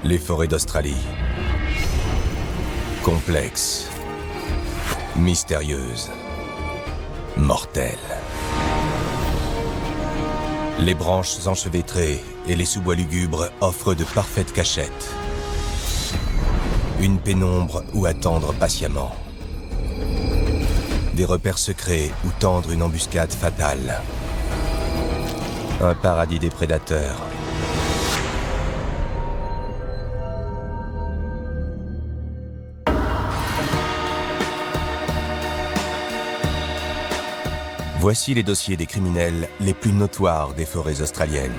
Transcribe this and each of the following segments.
Les forêts d'Australie. Complexes, mystérieuses, mortelles. Les branches enchevêtrées et les sous-bois lugubres offrent de parfaites cachettes. Une pénombre où attendre patiemment. Des repères secrets où tendre une embuscade fatale. Un paradis des prédateurs. Voici les dossiers des criminels les plus notoires des forêts australiennes.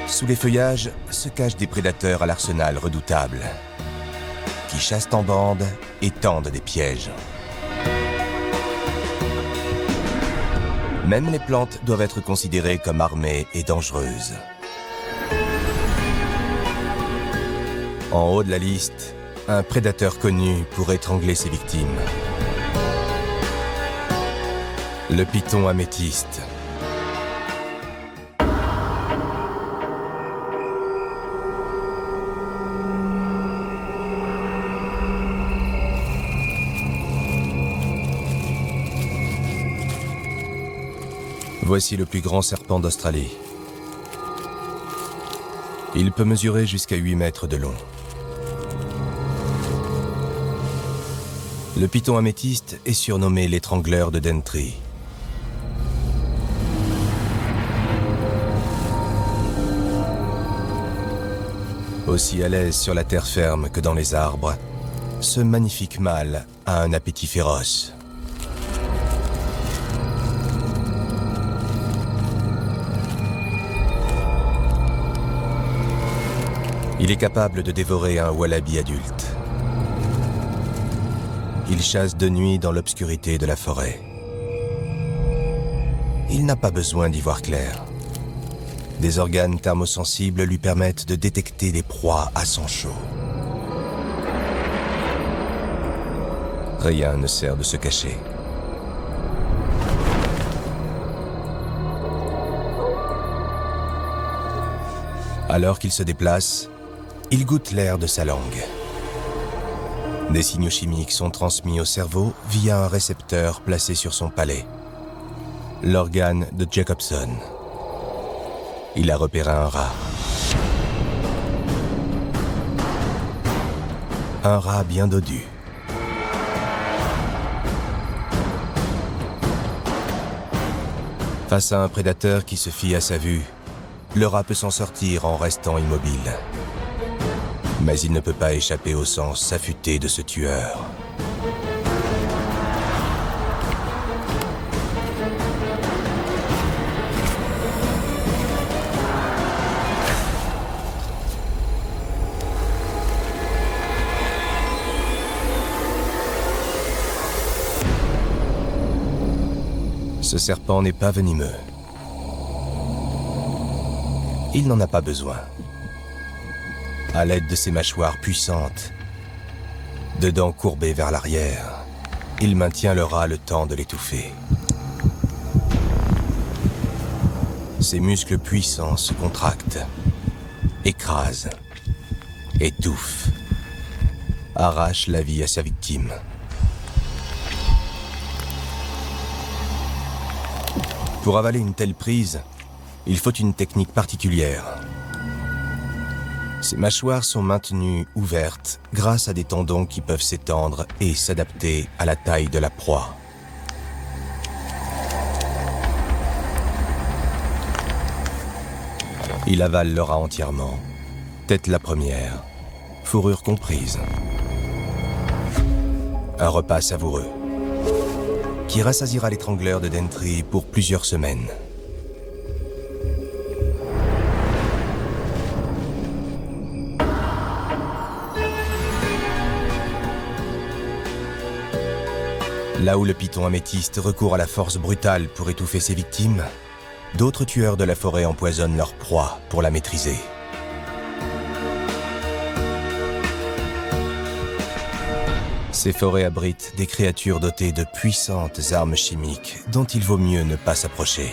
Sous les feuillages se cachent des prédateurs à l'arsenal redoutable, qui chassent en bande et tendent des pièges. Même les plantes doivent être considérées comme armées et dangereuses. En haut de la liste, un prédateur connu pour étrangler ses victimes. Le python améthyste. Voici le plus grand serpent d'Australie. Il peut mesurer jusqu'à 8 mètres de long. Le python améthyste est surnommé l'étrangleur de Daintree. Aussi à l'aise sur la terre ferme que dans les arbres, ce magnifique mâle a un appétit féroce. Il est capable de dévorer un wallaby adulte. Il chasse de nuit dans l'obscurité de la forêt. Il n'a pas besoin d'y voir clair. Des organes thermosensibles lui permettent de détecter des proies à sang chaud. Rien ne sert de se cacher. Alors qu'il se déplace, il goûte l'air de sa langue. Des signaux chimiques sont transmis au cerveau via un récepteur placé sur son palais. L'organe de Jacobson. Il a repéré un rat. Un rat bien dodu. Face à un prédateur qui se fie à sa vue, le rat peut s'en sortir en restant immobile. Mais il ne peut pas échapper au sens affûté de ce tueur. Ce serpent n'est pas venimeux. Il n'en a pas besoin. À l'aide de ses mâchoires puissantes, de dents courbées vers l'arrière, il maintient le rat le temps de l'étouffer. Ses muscles puissants se contractent, écrasent, étouffent, arrachent la vie à sa victime. Pour avaler une telle prise, il faut une technique particulière. Ses mâchoires sont maintenues ouvertes grâce à des tendons qui peuvent s'étendre et s'adapter à la taille de la proie. Il avale le rat entièrement, tête la première, fourrure comprise. Un repas savoureux qui rassasiera l'étrangleur de Daintree pour plusieurs semaines. Là où le python améthyste recourt à la force brutale pour étouffer ses victimes, d'autres tueurs de la forêt empoisonnent leur proie pour la maîtriser. Ces forêts abritent des créatures dotées de puissantes armes chimiques dont il vaut mieux ne pas s'approcher.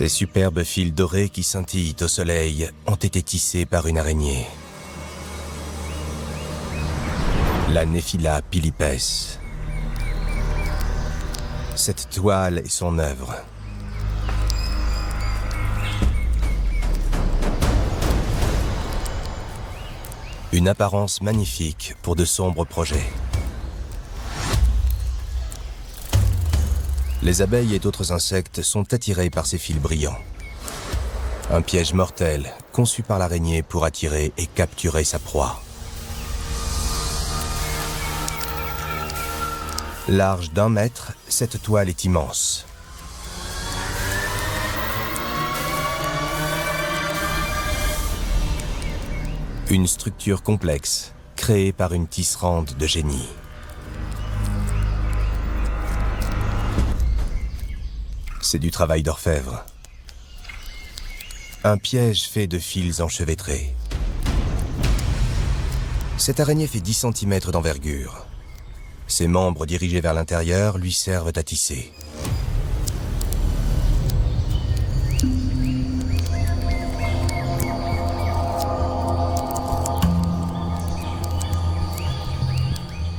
Ces superbes fils dorés qui scintillent au soleil ont été tissés par une araignée. La Nephila pilipes. Cette toile est son œuvre. Une apparence magnifique pour de sombres projets. Les abeilles et d'autres insectes sont attirés par ces fils brillants. Un piège mortel conçu par l'araignée pour attirer et capturer sa proie. Large d'1 mètre, cette toile est immense. Une structure complexe, créée par une tisserande de génie. C'est du travail d'orfèvre. Un piège fait de fils enchevêtrés. Cette araignée fait 10 cm d'envergure. Ses membres dirigés vers l'intérieur lui servent à tisser.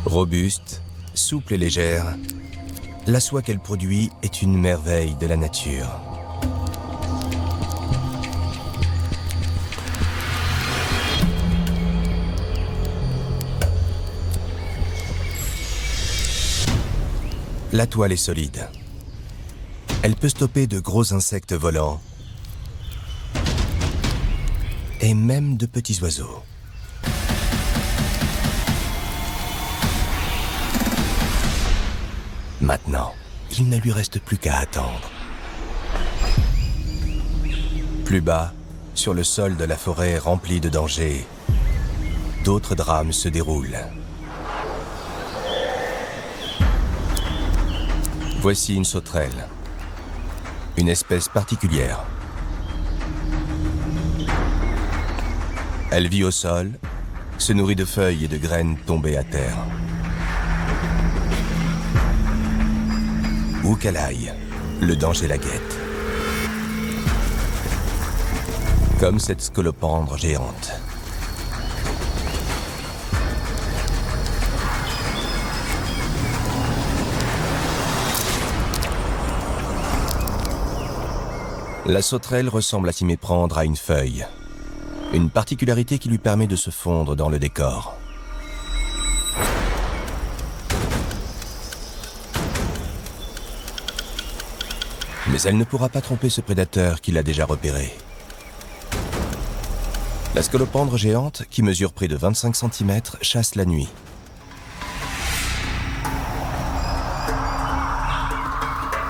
Robuste, souple et légère, la soie qu'elle produit est une merveille de la nature. La toile est solide. Elle peut stopper de gros insectes volants et même de petits oiseaux. Maintenant, il ne lui reste plus qu'à attendre. Plus bas, sur le sol de la forêt remplie de dangers, d'autres drames se déroulent. Voici une sauterelle, une espèce particulière. Elle vit au sol, se nourrit de feuilles et de graines tombées à terre. Où qu'elle aille, le danger la guette. Comme cette scolopendre géante. La sauterelle ressemble à s'y méprendre à une feuille. Une particularité qui lui permet de se fondre dans le décor. Mais elle ne pourra pas tromper ce prédateur qui l'a déjà repéré. La scolopendre géante, qui mesure près de 25 cm, chasse la nuit.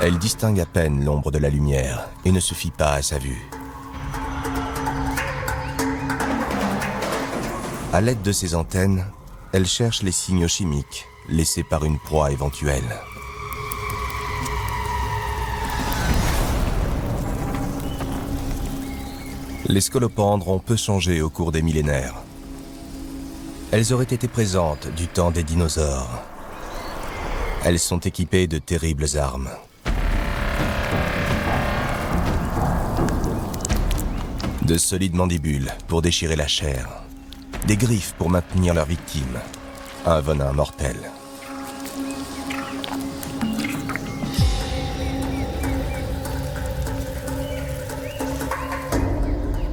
Elle distingue à peine l'ombre de la lumière et ne se fie pas à sa vue. À l'aide de ses antennes, elle cherche les signaux chimiques laissés par une proie éventuelle. Les scolopendres ont peu changé au cours des millénaires. Elles auraient été présentes du temps des dinosaures. Elles sont équipées de terribles armes. De solides mandibules pour déchirer la chair. Des griffes pour maintenir leur victime. Un venin mortel.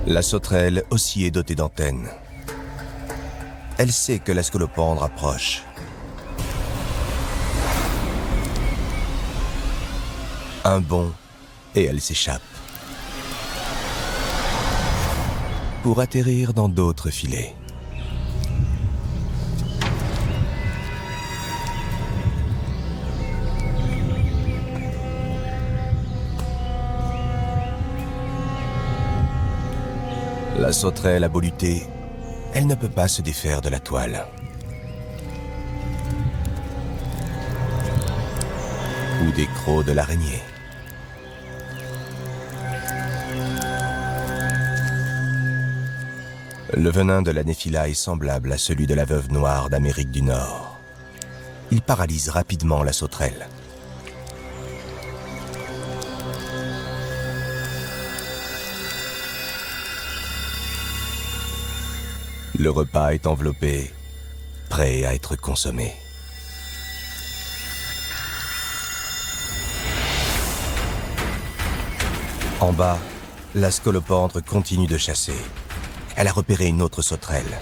La sauterelle aussi est dotée d'antennes. Elle sait que la scolopendre approche. Un bond et elle s'échappe. Pour atterrir dans d'autres filets. La sauterelle a beau lutter, elle ne peut pas se défaire de la toile. Ou des crocs de l'araignée. Le venin de la Nephila est semblable à celui de la veuve noire d'Amérique du Nord. Il paralyse rapidement la sauterelle. Le repas est enveloppé, prêt à être consommé. En bas, la scolopendre continue de chasser. Elle a repéré une autre sauterelle,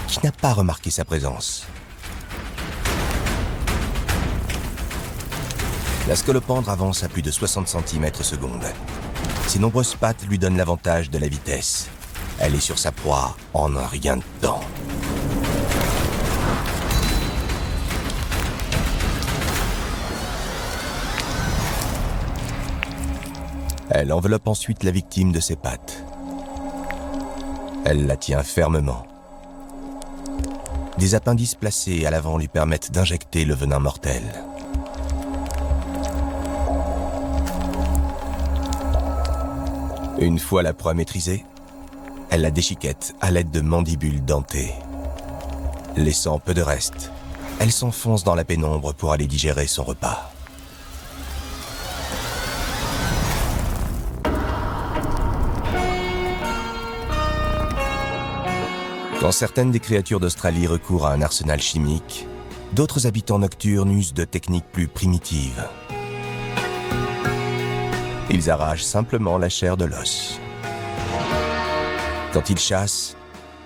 qui n'a pas remarqué sa présence. La scolopendre avance à plus de 60 cm/s. Ses nombreuses pattes lui donnent l'avantage de la vitesse. Elle est sur sa proie en un rien de temps. Elle enveloppe ensuite la victime de ses pattes. Elle la tient fermement. Des appendices placés à l'avant lui permettent d'injecter le venin mortel. Une fois la proie maîtrisée, elle la déchiquette à l'aide de mandibules dentées. Laissant peu de reste, elle s'enfonce dans la pénombre pour aller digérer son repas. Quand certaines des créatures d'Australie recourent à un arsenal chimique, d'autres habitants nocturnes usent de techniques plus primitives. Ils arrachent simplement la chair de l'os. Quand ils chassent,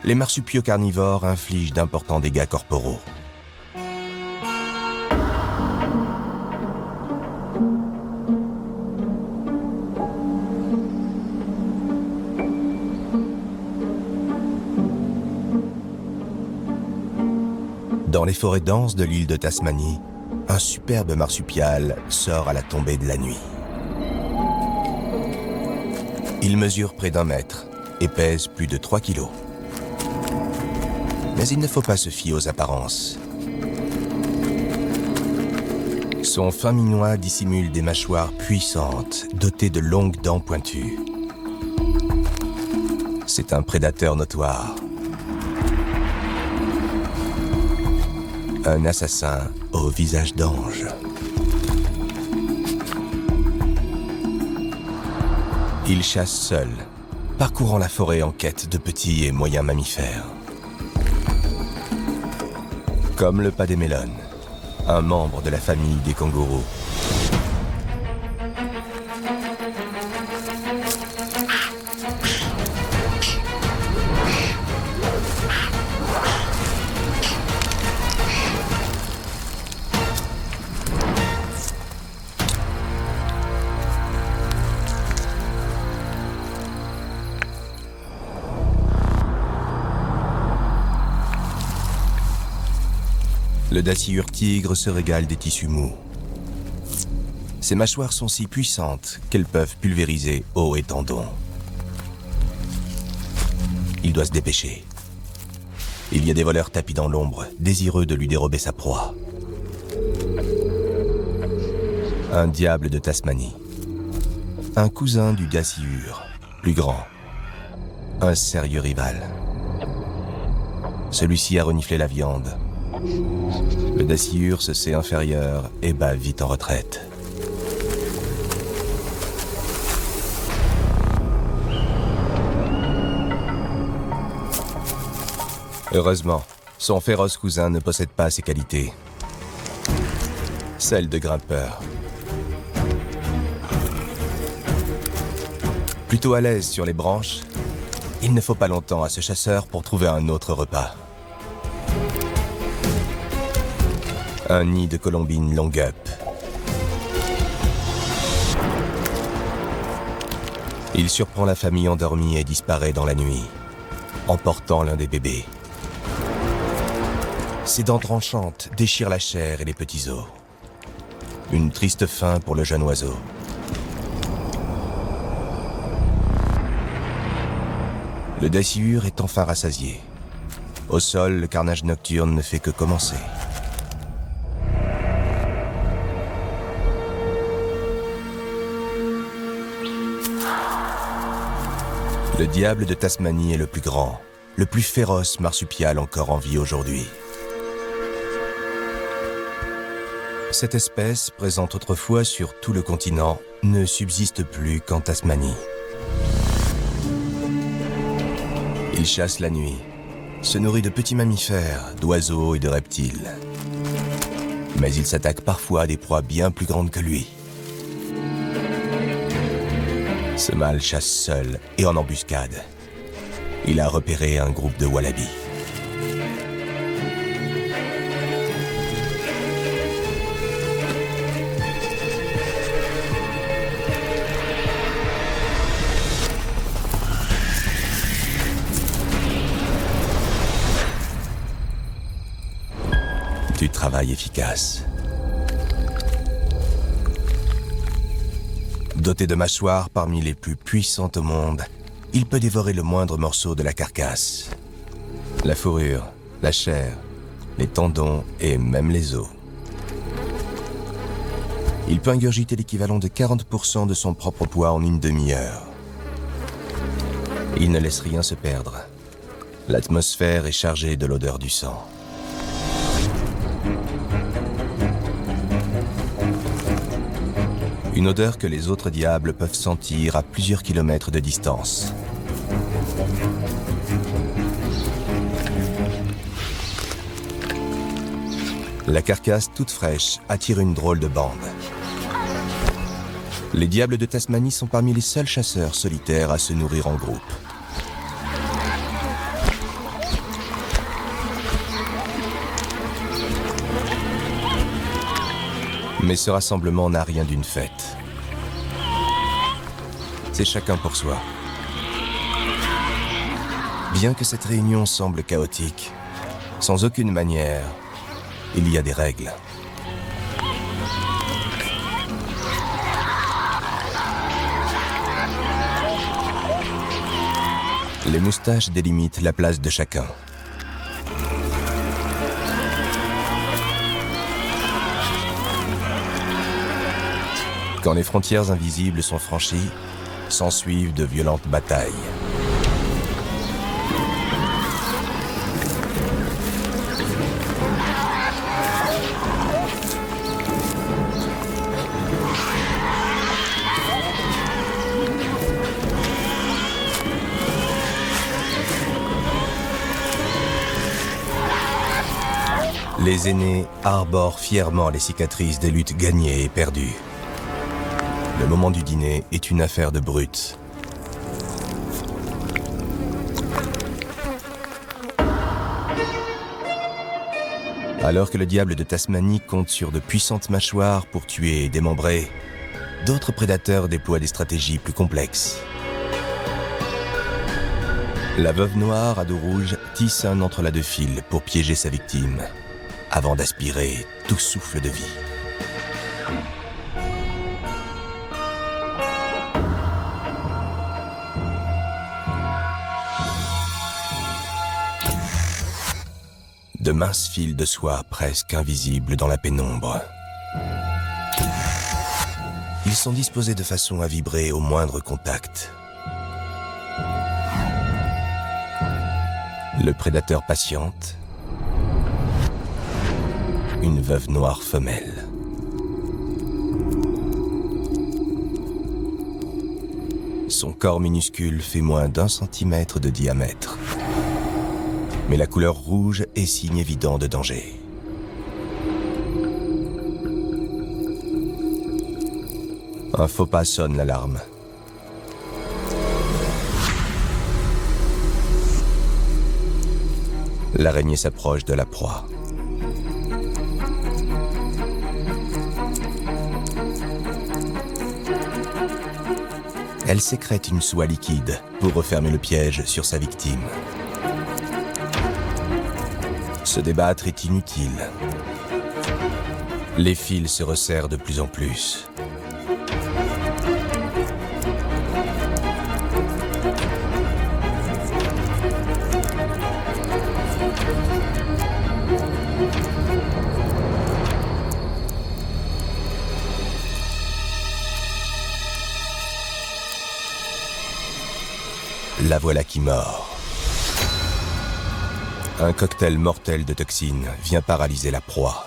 les marsupiaux carnivores infligent d'importants dégâts corporaux. Dans les forêts denses de l'île de Tasmanie, un superbe marsupial sort à la tombée de la nuit. Il mesure près d'1 mètre et pèse plus de 3 kilos. Mais il ne faut pas se fier aux apparences. Son fin minois dissimule des mâchoires puissantes, dotées de longues dents pointues. C'est un prédateur notoire. Un assassin au visage d'ange. Il chasse seul, parcourant la forêt en quête de petits et moyens mammifères. Comme le padémélone, un membre de la famille des kangourous. Le dasyure tigre se régale des tissus mous. Ses mâchoires sont si puissantes qu'elles peuvent pulvériser os et tendons. Il doit se dépêcher. Il y a des voleurs tapis dans l'ombre, désireux de lui dérober sa proie. Un diable de Tasmanie. Un cousin du dasyure, plus grand. Un sérieux rival. Celui-ci a reniflé la viande. Le dasyure se sait inférieur et bat vite en retraite. Heureusement, son féroce cousin ne possède pas ces qualités. Celles de grimpeur. Plutôt à l'aise sur les branches, il ne faut pas longtemps à ce chasseur pour trouver un autre repas. Un nid de colombine longueup. Il surprend la famille endormie et disparaît dans la nuit, emportant l'un des bébés. Ses dents tranchantes déchirent la chair et les petits os. Une triste fin pour le jeune oiseau. Le dasyure est enfin rassasié. Au sol, le carnage nocturne ne fait que commencer. Le diable de Tasmanie est le plus grand, le plus féroce marsupial encore en vie aujourd'hui. Cette espèce, présente autrefois sur tout le continent, ne subsiste plus qu'en Tasmanie. Il chasse la nuit, se nourrit de petits mammifères, d'oiseaux et de reptiles. Mais il s'attaque parfois à des proies bien plus grandes que lui. Ce mâle chasse seul et en embuscade. Il a repéré un groupe de wallabies. Du travail efficace. Doté de mâchoires parmi les plus puissantes au monde, il peut dévorer le moindre morceau de la carcasse. La fourrure, la chair, les tendons et même les os. Il peut ingurgiter l'équivalent de 40% de son propre poids en une demi-heure. Il ne laisse rien se perdre. L'atmosphère est chargée de l'odeur du sang. Une odeur que les autres diables peuvent sentir à plusieurs kilomètres de distance. La carcasse toute fraîche attire une drôle de bande. Les diables de Tasmanie sont parmi les seuls chasseurs solitaires à se nourrir en groupe. Mais ce rassemblement n'a rien d'une fête. C'est chacun pour soi. Bien que cette réunion semble chaotique, sans aucune manière, il y a des règles. Les moustaches délimitent la place de chacun. Quand les frontières invisibles sont franchies, s'ensuivent de violentes batailles. Les aînés arborent fièrement les cicatrices des luttes gagnées et perdues. Le moment du dîner est une affaire de brutes. Alors que le diable de Tasmanie compte sur de puissantes mâchoires pour tuer et démembrer, d'autres prédateurs déploient des stratégies plus complexes. La veuve noire à dos rouge tisse un entrelacs de fil pour piéger sa victime, avant d'aspirer tout souffle de vie. De minces fils de soie presque invisibles dans la pénombre. Ils sont disposés de façon à vibrer au moindre contact. Le prédateur patiente. Une veuve noire femelle. Son corps minuscule fait moins d'1 centimètre de diamètre. Mais la couleur rouge est signe évident de danger. Un faux pas sonne l'alarme. L'araignée s'approche de la proie. Elle sécrète une soie liquide pour refermer le piège sur sa victime. Se débattre est inutile. Les fils se resserrent de plus en plus. La voilà qui mord. Un cocktail mortel de toxines vient paralyser la proie.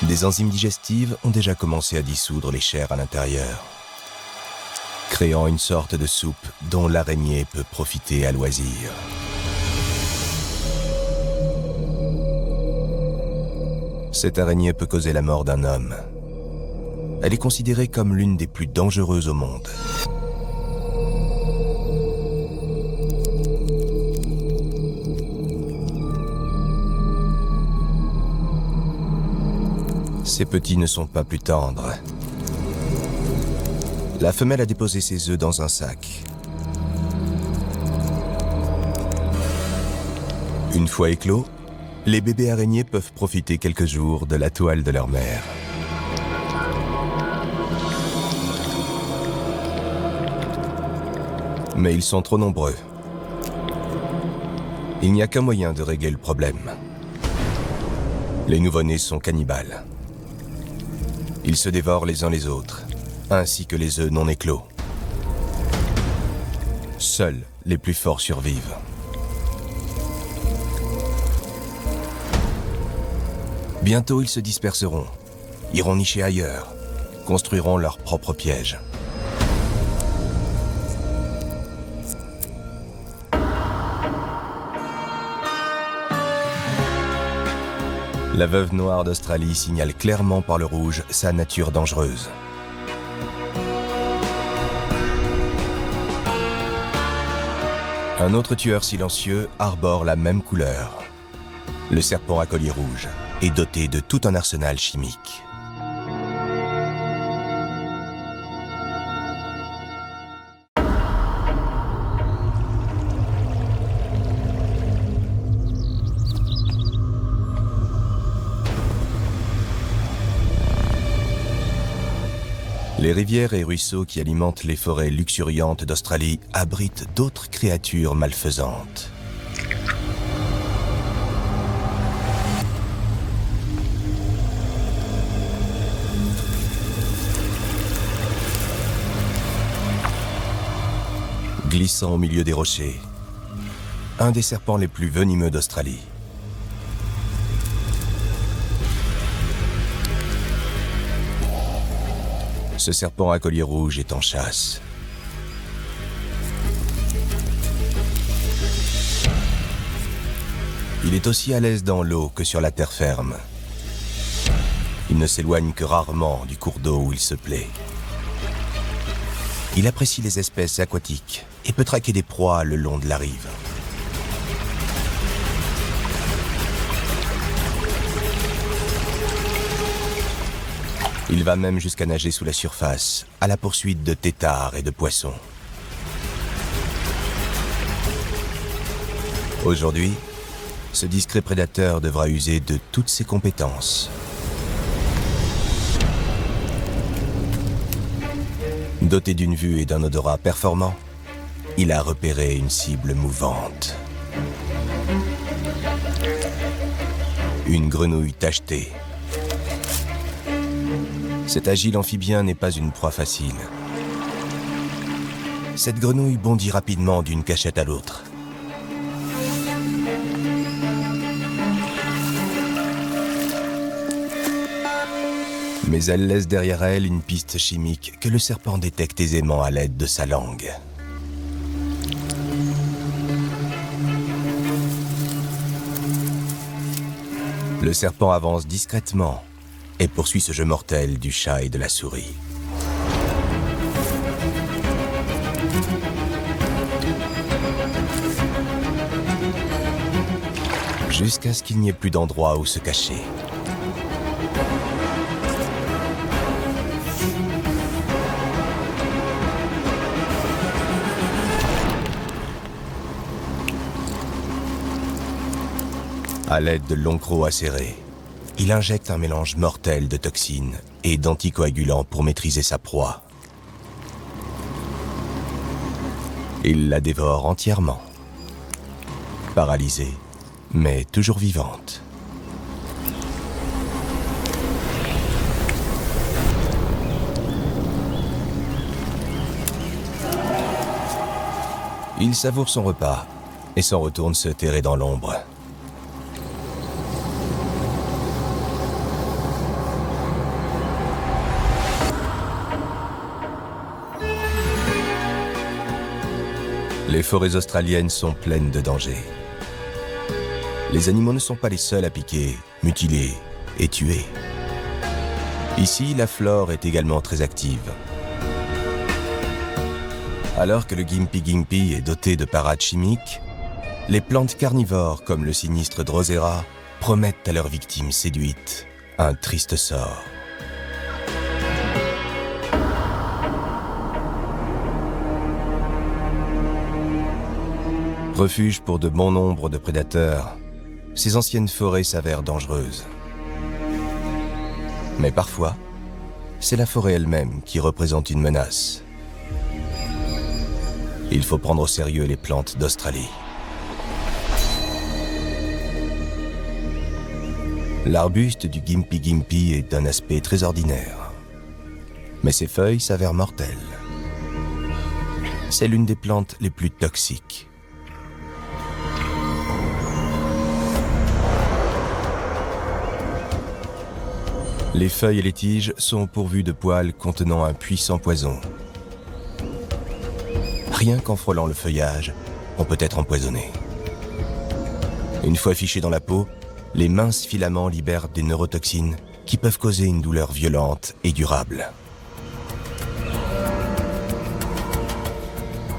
Des enzymes digestives ont déjà commencé à dissoudre les chairs à l'intérieur, créant une sorte de soupe dont l'araignée peut profiter à loisir. Cette araignée peut causer la mort d'un homme. Elle est considérée comme l'une des plus dangereuses au monde. Ces petits ne sont pas plus tendres. La femelle a déposé ses œufs dans un sac. Une fois éclos, les bébés araignées peuvent profiter quelques jours de la toile de leur mère. Mais ils sont trop nombreux. Il n'y a qu'un moyen de régler le problème. Les nouveau-nés sont cannibales. Ils se dévorent les uns les autres, ainsi que les œufs non éclos. Seuls les plus forts survivent. Bientôt, ils se disperseront, iront nicher ailleurs, construiront leurs propres pièges. La veuve noire d'Australie signale clairement par le rouge sa nature dangereuse. Un autre tueur silencieux arbore la même couleur. Le serpent à collier rouge est doté de tout un arsenal chimique. Les rivières et ruisseaux qui alimentent les forêts luxuriantes d'Australie abritent d'autres créatures malfaisantes. Glissant au milieu des rochers, un des serpents les plus venimeux d'Australie. Ce serpent à collier rouge est en chasse. Il est aussi à l'aise dans l'eau que sur la terre ferme. Il ne s'éloigne que rarement du cours d'eau où il se plaît. Il apprécie les espèces aquatiques et peut traquer des proies le long de la rive. Il va même jusqu'à nager sous la surface, à la poursuite de têtards et de poissons. Aujourd'hui, ce discret prédateur devra user de toutes ses compétences. Doté d'une vue et d'un odorat performant, il a repéré une cible mouvante. Une grenouille tachetée. Cet agile amphibien n'est pas une proie facile. Cette grenouille bondit rapidement d'une cachette à l'autre. Mais elle laisse derrière elle une piste chimique que le serpent détecte aisément à l'aide de sa langue. Le serpent avance discrètement et poursuit ce jeu mortel du chat et de la souris. Jusqu'à ce qu'il n'y ait plus d'endroit où se cacher. À l'aide de longs crocs acérés, il injecte un mélange mortel de toxines et d'anticoagulants pour maîtriser sa proie. Il la dévore entièrement. Paralysée, mais toujours vivante. Il savoure son repas et s'en retourne se terrer dans l'ombre. Les forêts australiennes sont pleines de dangers. Les animaux ne sont pas les seuls à piquer, mutiler et tuer. Ici, la flore est également très active. Alors que le Gimpy-Gimpy est doté de parades chimiques, les plantes carnivores comme le sinistre Drosera promettent à leurs victimes séduites un triste sort. Refuge pour de bon nombre de prédateurs, ces anciennes forêts s'avèrent dangereuses. Mais parfois, c'est la forêt elle-même qui représente une menace. Il faut prendre au sérieux les plantes d'Australie. L'arbuste du Gimpy-Gimpy est d'un aspect très ordinaire. Mais ses feuilles s'avèrent mortelles. C'est l'une des plantes les plus toxiques. Les feuilles et les tiges sont pourvues de poils contenant un puissant poison. Rien qu'en frôlant le feuillage, on peut être empoisonné. Une fois fichés dans la peau, les minces filaments libèrent des neurotoxines qui peuvent causer une douleur violente et durable.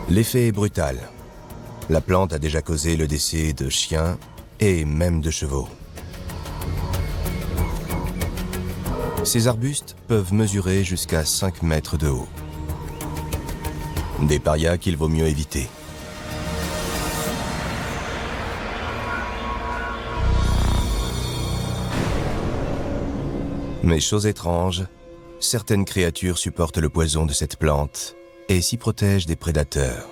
L'effet est brutal. La plante a déjà causé le décès de chiens et même de chevaux. Ces arbustes peuvent mesurer jusqu'à 5 mètres de haut. Des parias qu'il vaut mieux éviter. Mais chose étrange, certaines créatures supportent le poison de cette plante et s'y protègent des prédateurs.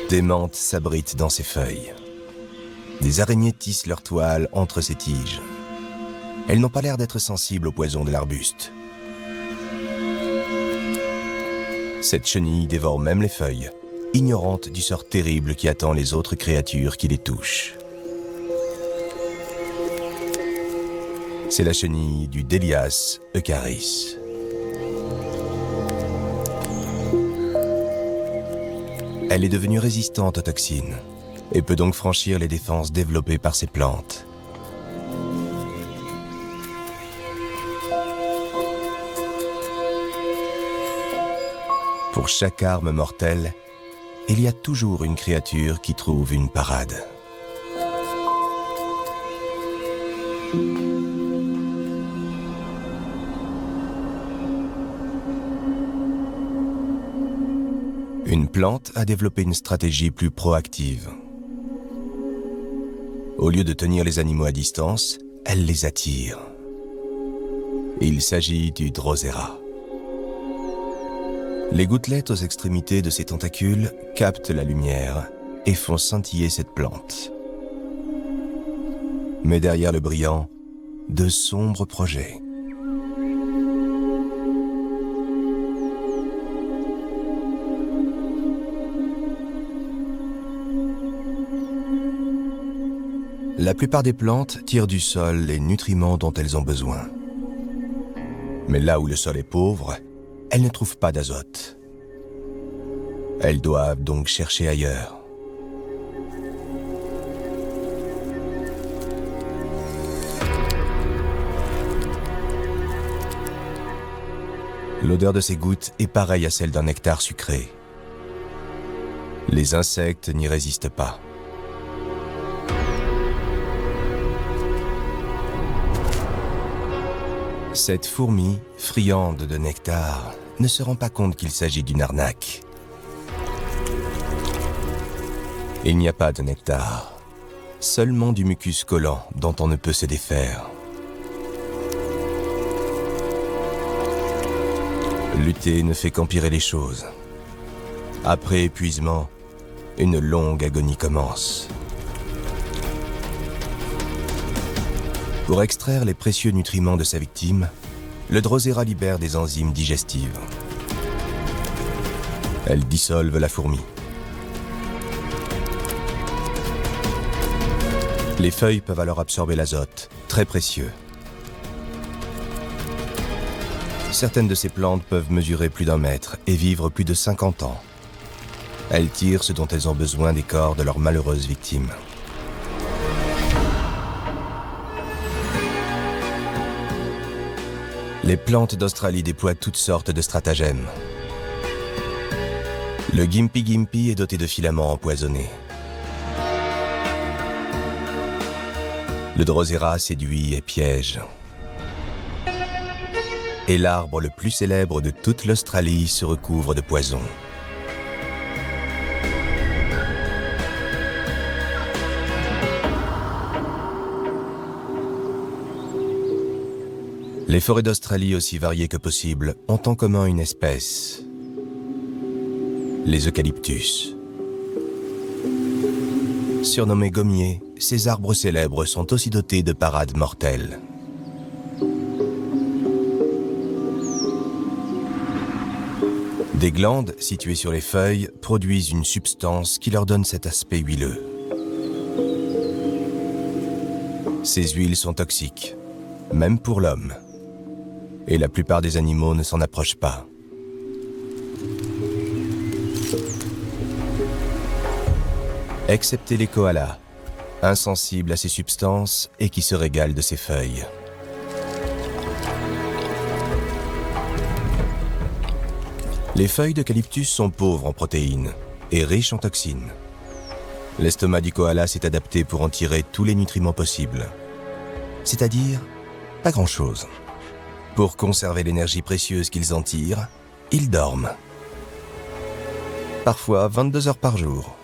Des mantes s'abritent dans ses feuilles. Des araignées tissent leur toile entre ses tiges. Elles n'ont pas l'air d'être sensibles au poison de l'arbuste. Cette chenille dévore même les feuilles, ignorante du sort terrible qui attend les autres créatures qui les touchent. C'est la chenille du Délias eucharis. Elle est devenue résistante aux toxines et peut donc franchir les défenses développées par ces plantes. Pour chaque arme mortelle, il y a toujours une créature qui trouve une parade. Une plante a développé une stratégie plus proactive. Au lieu de tenir les animaux à distance, elle les attire. Il s'agit du Drosera. Les gouttelettes aux extrémités de ses tentacules captent la lumière et font scintiller cette plante. Mais derrière le brillant, de sombres projets. La plupart des plantes tirent du sol les nutriments dont elles ont besoin. Mais là où le sol est pauvre, elles ne trouvent pas d'azote. Elles doivent donc chercher ailleurs. L'odeur de ces gouttes est pareille à celle d'un nectar sucré. Les insectes n'y résistent pas. Cette fourmi, friande de nectar, ne se rend pas compte qu'il s'agit d'une arnaque. Il n'y a pas de nectar, seulement du mucus collant dont on ne peut se défaire. Lutter ne fait qu'empirer les choses. Après épuisement, une longue agonie commence. Pour extraire les précieux nutriments de sa victime, le Drosera libère des enzymes digestives. Elles dissolvent la fourmi. Les feuilles peuvent alors absorber l'azote, très précieux. Certaines de ces plantes peuvent mesurer plus d'1 mètre et vivre plus de 50 ans. Elles tirent ce dont elles ont besoin des corps de leurs malheureuses victimes. Les plantes d'Australie déploient toutes sortes de stratagèmes. Le Gympie Gympie est doté de filaments empoisonnés. Le Drosera séduit et piège. Et l'arbre le plus célèbre de toute l'Australie se recouvre de poison. Les forêts d'Australie, aussi variées que possible, ont en commun une espèce, les eucalyptus. Surnommés gommiers, ces arbres célèbres sont aussi dotés de parades mortelles. Des glandes situées sur les feuilles produisent une substance qui leur donne cet aspect huileux. Ces huiles sont toxiques, même pour l'homme. Et la plupart des animaux ne s'en approchent pas. Excepté les koalas, insensibles à ces substances et qui se régalent de ces feuilles. Les feuilles d'eucalyptus sont pauvres en protéines et riches en toxines. L'estomac du koala s'est adapté pour en tirer tous les nutriments possibles. C'est-à-dire, pas grand-chose. Pour conserver l'énergie précieuse qu'ils en tirent, ils dorment. Parfois 22 heures par jour.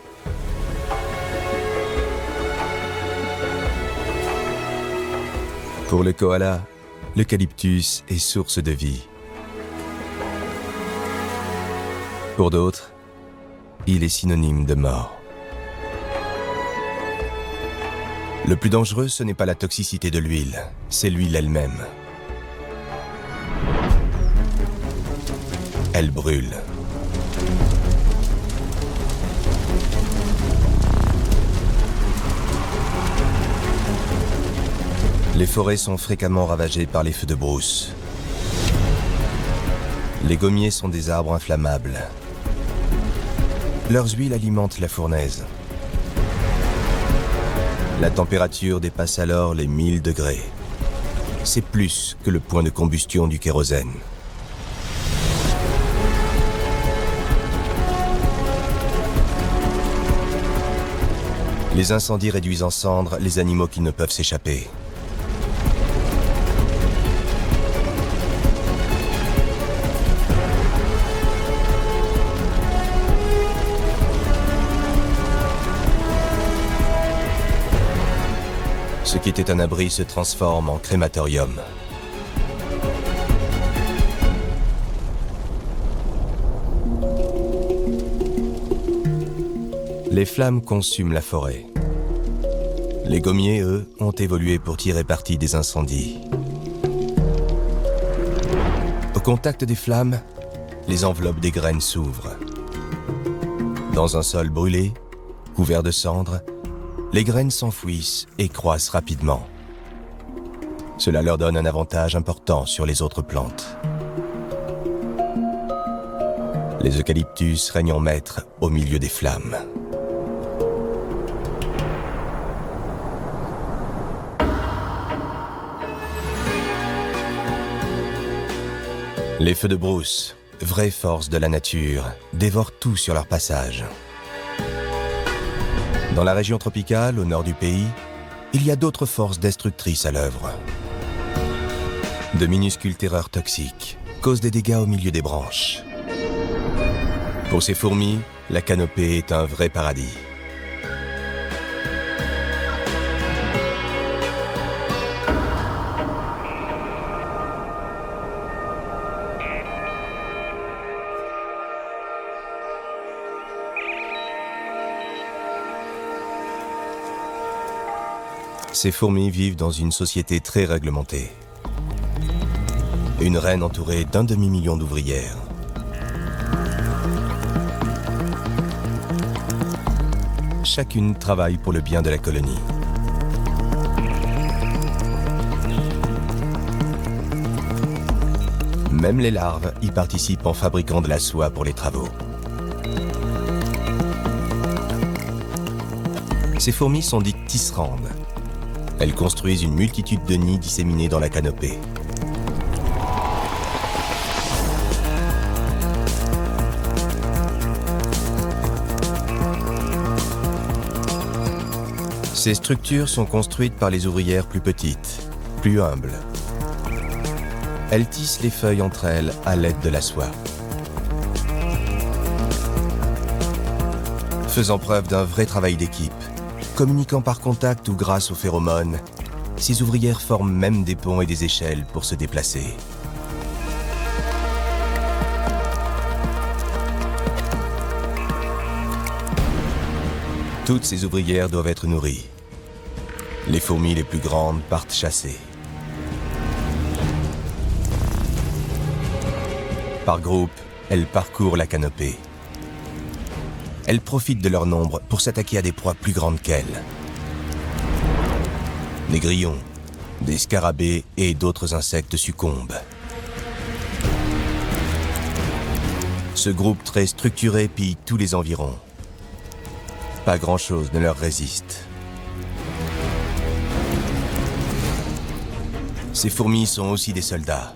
Pour le koala, l'eucalyptus est source de vie. Pour d'autres, il est synonyme de mort. Le plus dangereux, ce n'est pas la toxicité de l'huile, c'est l'huile elle-même. Elle brûle. Les forêts sont fréquemment ravagées par les feux de brousse. Les gommiers sont des arbres inflammables. Leurs huiles alimentent la fournaise. La température dépasse alors les 1000 degrés. C'est plus que le point de combustion du kérosène. Les incendies réduisent en cendres les animaux qui ne peuvent s'échapper. Ce qui était un abri se transforme en crématorium. Les flammes consument la forêt. Les gommiers, eux, ont évolué pour tirer parti des incendies. Au contact des flammes, les enveloppes des graines s'ouvrent. Dans un sol brûlé, couvert de cendres, les graines s'enfouissent et croissent rapidement. Cela leur donne un avantage important sur les autres plantes. Les eucalyptus règnent en maître au milieu des flammes. Les feux de brousse, vraies forces de la nature, dévorent tout sur leur passage. Dans la région tropicale, au nord du pays, il y a d'autres forces destructrices à l'œuvre. De minuscules terreurs toxiques causent des dégâts au milieu des branches. Pour ces fourmis, la canopée est un vrai paradis. Ces fourmis vivent dans une société très réglementée. Une reine entourée d'1 demi-million d'ouvrières. Chacune travaille pour le bien de la colonie. Même les larves y participent en fabriquant de la soie pour les travaux. Ces fourmis sont dites tisserandes. Elles construisent une multitude de nids disséminés dans la canopée. Ces structures sont construites par les ouvrières plus petites, plus humbles. Elles tissent les feuilles entre elles à l'aide de la soie. Faisant preuve d'un vrai travail d'équipe, communiquant par contact ou grâce aux phéromones, ces ouvrières forment même des ponts et des échelles pour se déplacer. Toutes ces ouvrières doivent être nourries. Les fourmis les plus grandes partent chasser. Par groupe, elles parcourent la canopée. Elles profitent de leur nombre pour s'attaquer à des proies plus grandes qu'elles. Des grillons, des scarabées et d'autres insectes succombent. Ce groupe très structuré pille tous les environs. Pas grand-chose ne leur résiste. Ces fourmis sont aussi des soldats,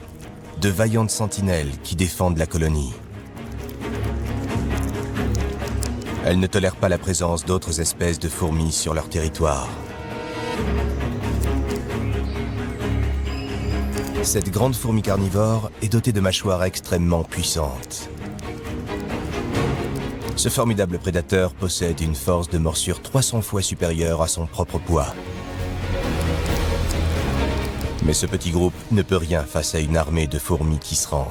de vaillantes sentinelles qui défendent la colonie. Elles ne tolèrent pas la présence d'autres espèces de fourmis sur leur territoire. Cette grande fourmi carnivore est dotée de mâchoires extrêmement puissantes. Ce formidable prédateur possède une force de morsure 300 fois supérieure à son propre poids. Mais ce petit groupe ne peut rien face à une armée de fourmis qui se rendent.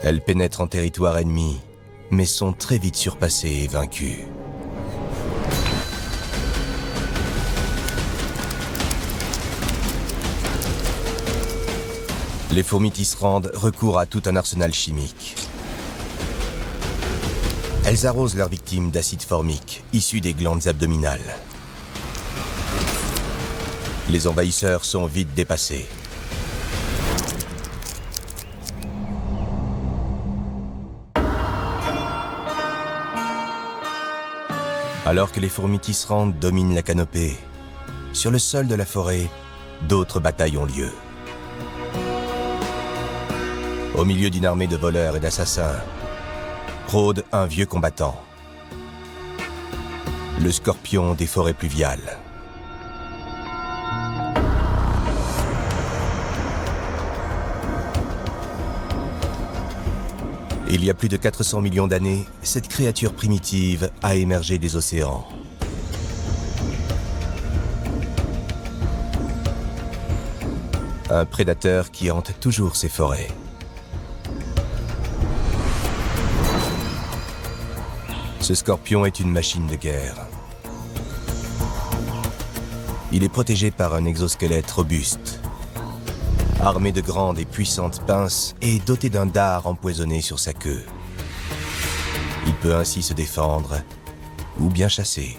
Elles pénètrent en territoire ennemi, mais sont très vite surpassées et vaincues. Les fourmis tisserandes recourent à tout un arsenal chimique. Elles arrosent leurs victimes d'acide formique, issu des glandes abdominales. Les envahisseurs sont vite dépassés. Alors que les fourmis tisserandes dominent la canopée, sur le sol de la forêt, d'autres batailles ont lieu. Au milieu d'une armée de voleurs et d'assassins, rôde un vieux combattant, le scorpion des forêts pluviales. Il y a plus de 400 millions d'années, cette créature primitive a émergé des océans. Un prédateur qui hante toujours ces forêts. Ce scorpion est une machine de guerre. Il est protégé par un exosquelette robuste, armé de grandes et puissantes pinces et doté d'un dard empoisonné sur sa queue. Il peut ainsi se défendre ou bien chasser.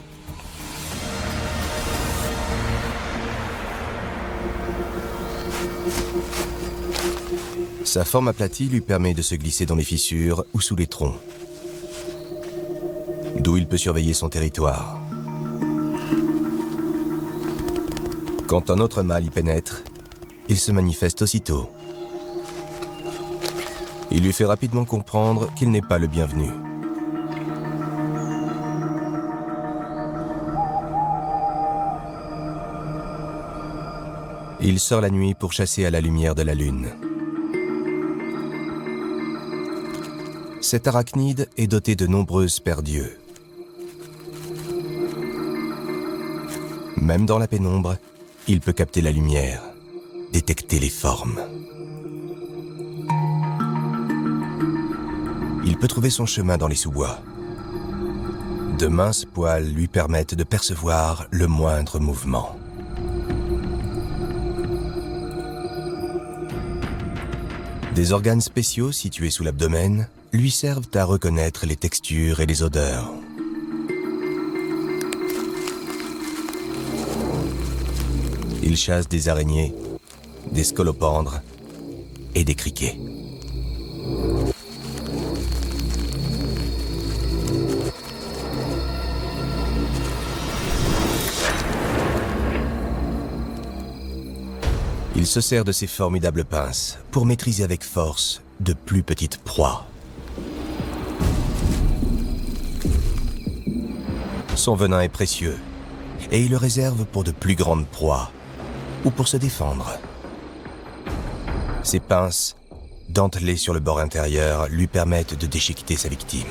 Sa forme aplatie lui permet de se glisser dans les fissures ou sous les troncs, d'où il peut surveiller son territoire. Quand un autre mâle y pénètre, il se manifeste aussitôt. Il lui fait rapidement comprendre qu'il n'est pas le bienvenu. Il sort la nuit pour chasser à la lumière de la lune. Cet arachnide est doté de nombreuses paires d'yeux. Même dans la pénombre, il peut capter la lumière, détecter les formes. Il peut trouver son chemin dans les sous-bois. De minces poils lui permettent de percevoir le moindre mouvement. Des organes spéciaux situés sous l'abdomen lui servent à reconnaître les textures et les odeurs. Il chasse des araignées, des scolopendres et des criquets. Il se sert de ses formidables pinces pour maîtriser avec force de plus petites proies. Son venin est précieux et il le réserve pour de plus grandes proies ou pour se défendre. Ses pinces, dentelées sur le bord intérieur, lui permettent de déchiqueter sa victime.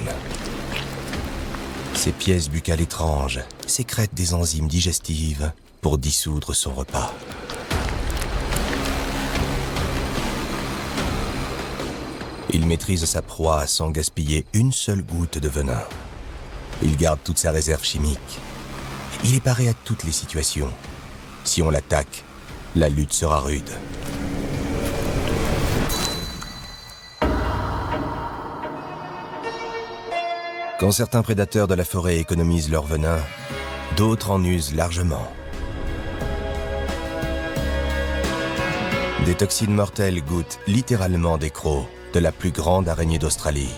Ses pièces buccales étranges sécrètent des enzymes digestives pour dissoudre son repas. Il maîtrise sa proie sans gaspiller une seule goutte de venin. Il garde toute sa réserve chimique. Il est paré à toutes les situations. Si on l'attaque, la lutte sera rude. Quand certains prédateurs de la forêt économisent leur venin, d'autres en usent largement. Des toxines mortelles goûtent littéralement des crocs de la plus grande araignée d'Australie.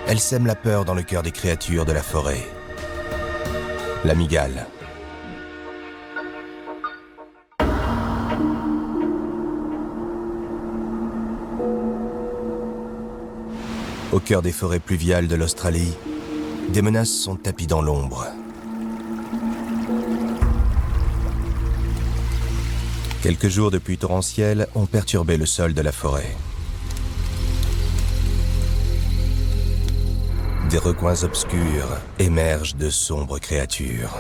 Elles sèment la peur dans le cœur des créatures de la forêt. La mygale. Au cœur des forêts pluviales de l'Australie, des menaces sont tapies dans l'ombre. Quelques jours de pluie torrentielle ont perturbé le sol de la forêt. Des recoins obscurs émergent de sombres créatures.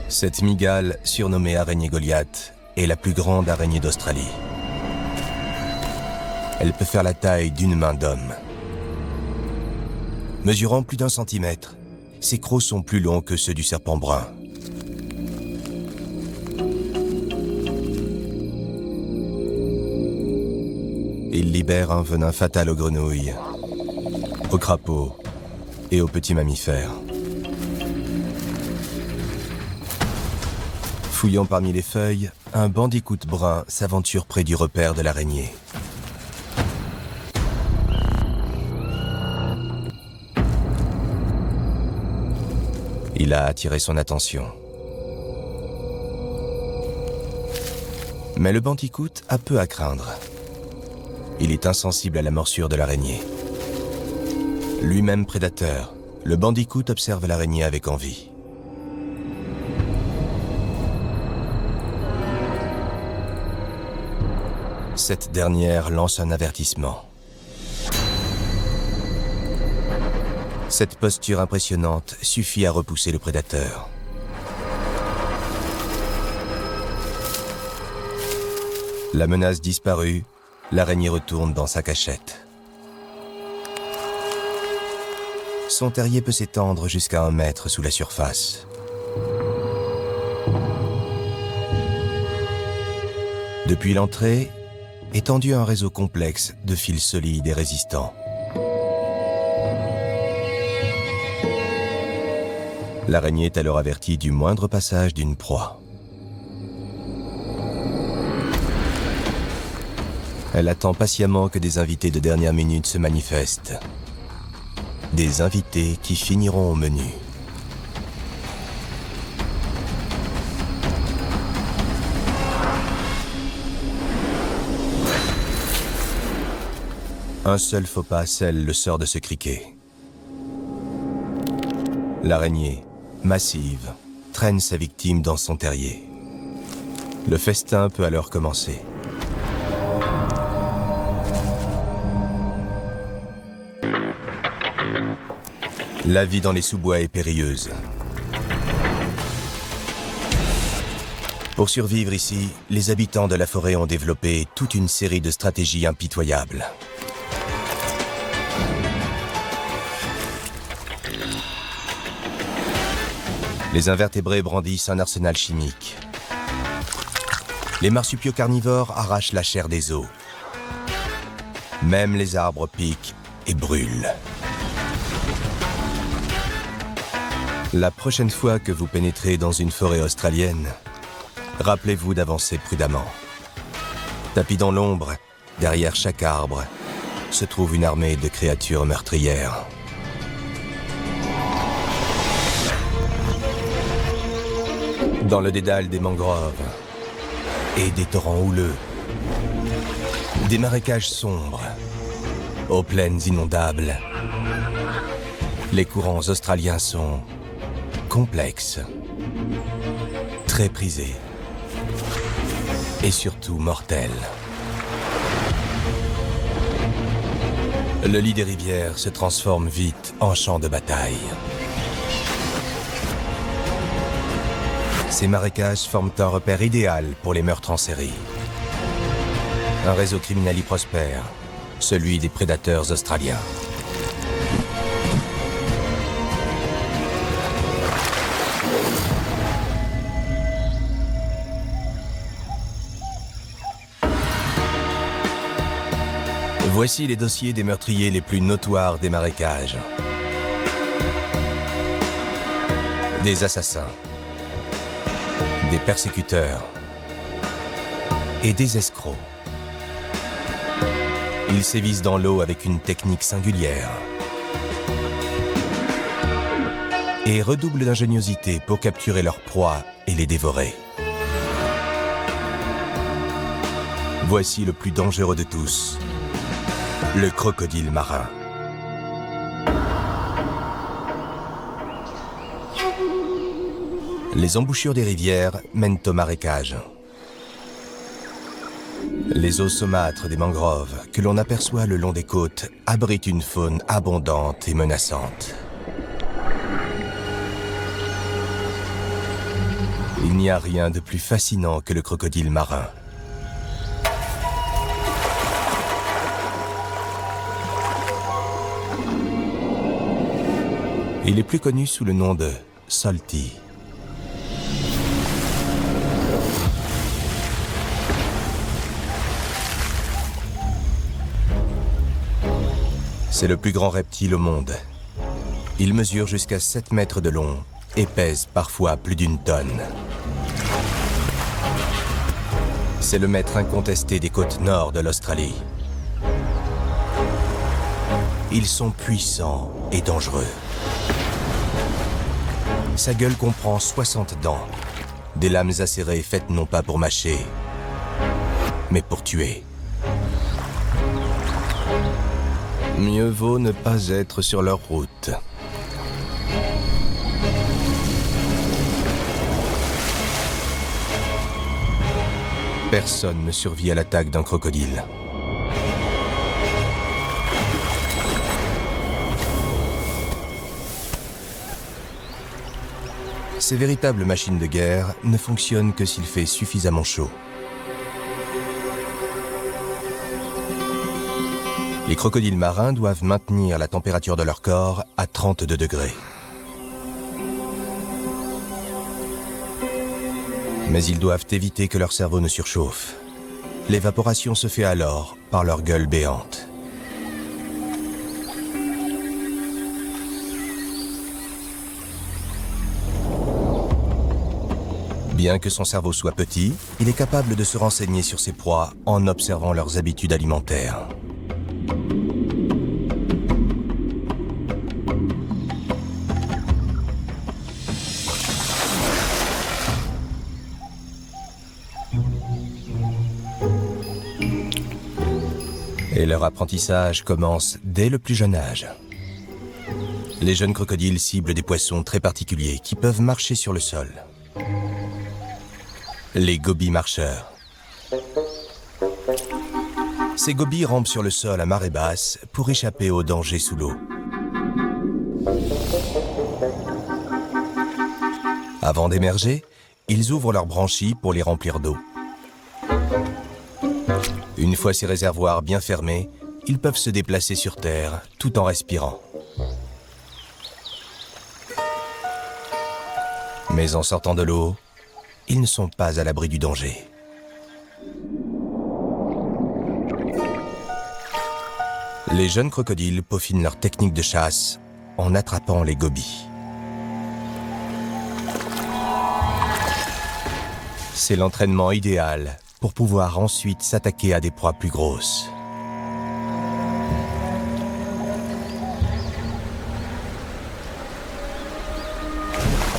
Cette mygale, surnommée araignée Goliath, est la plus grande araignée d'Australie. Elle peut faire la taille d'une main d'homme. Mesurant plus d'1 centimètre, ses crocs sont plus longs que ceux du serpent brun. Il libère un venin fatal aux grenouilles, aux crapauds et aux petits mammifères. Fouillant parmi les feuilles, un bandicoot brun s'aventure près du repère de l'araignée. Il a attiré son attention. Mais le bandicoot a peu à craindre. Il est insensible à la morsure de l'araignée. Lui-même prédateur, le bandicoot observe l'araignée avec envie. Cette dernière lance un avertissement. Cette posture impressionnante suffit à repousser le prédateur. La menace disparue, l'araignée retourne dans sa cachette. Son terrier peut s'étendre jusqu'à 1 mètre sous la surface. Depuis l'entrée, est tendu un réseau complexe de fils solides et résistants. L'araignée est alors avertie du moindre passage d'une proie. Elle attend patiemment que des invités de dernière minute se manifestent. Des invités qui finiront au menu. Un seul faux pas scelle le sort de ce criquet. L'araignée, massive, traîne sa victime dans son terrier. Le festin peut alors commencer. La vie dans les sous-bois est périlleuse. Pour survivre ici, les habitants de la forêt ont développé toute une série de stratégies impitoyables. Les invertébrés brandissent un arsenal chimique. Les marsupiaux carnivores arrachent la chair des os. Même les arbres piquent et brûlent. La prochaine fois que vous pénétrez dans une forêt australienne, rappelez-vous d'avancer prudemment. Tapis dans l'ombre, derrière chaque arbre, se trouve une armée de créatures meurtrières. Dans le dédale des mangroves et des torrents houleux, des marécages sombres, aux plaines inondables, les courants australiens sont complexes, très prisés et surtout mortels. Le lit des rivières se transforme vite en champ de bataille. Ces marécages forment un repère idéal pour les meurtres en série. Un réseau criminel y prospère, celui des prédateurs australiens. Voici les dossiers des meurtriers les plus notoires des marécages. Des assassins, des persécuteurs et des escrocs. Ils sévissent dans l'eau avec une technique singulière et redoublent d'ingéniosité pour capturer leurs proies et les dévorer. Voici le plus dangereux de tous, le crocodile marin. Les embouchures des rivières mènent au marécage. Les eaux saumâtres des mangroves que l'on aperçoit le long des côtes abritent une faune abondante et menaçante. Il n'y a rien de plus fascinant que le crocodile marin. Il est plus connu sous le nom de Salty. C'est le plus grand reptile au monde. Il mesure jusqu'à 7 mètres de long et pèse parfois plus d'1 tonne. C'est le maître incontesté des côtes nord de l'Australie. Ils sont puissants et dangereux. Sa gueule comprend 60 dents, des lames acérées faites non pas pour mâcher, mais pour tuer. Mieux vaut ne pas être sur leur route. Personne ne survit à l'attaque d'un crocodile. Ces véritables machines de guerre ne fonctionnent que s'il fait suffisamment chaud. Les crocodiles marins doivent maintenir la température de leur corps à 32 degrés. Mais ils doivent éviter que leur cerveau ne surchauffe. L'évaporation se fait alors par leur gueule béante. Bien que son cerveau soit petit, il est capable de se renseigner sur ses proies en observant leurs habitudes alimentaires. Et leur apprentissage commence dès le plus jeune âge. Les jeunes crocodiles ciblent des poissons très particuliers qui peuvent marcher sur le sol. Les gobies marcheurs. Ces gobies rampent sur le sol à marée basse pour échapper aux dangers sous l'eau. Avant d'émerger, ils ouvrent leurs branchies pour les remplir d'eau. Une fois ces réservoirs bien fermés, ils peuvent se déplacer sur Terre tout en respirant. Mais en sortant de l'eau, ils ne sont pas à l'abri du danger. Les jeunes crocodiles peaufinent leur technique de chasse en attrapant les gobies. C'est l'entraînement idéal pour pouvoir ensuite s'attaquer à des proies plus grosses.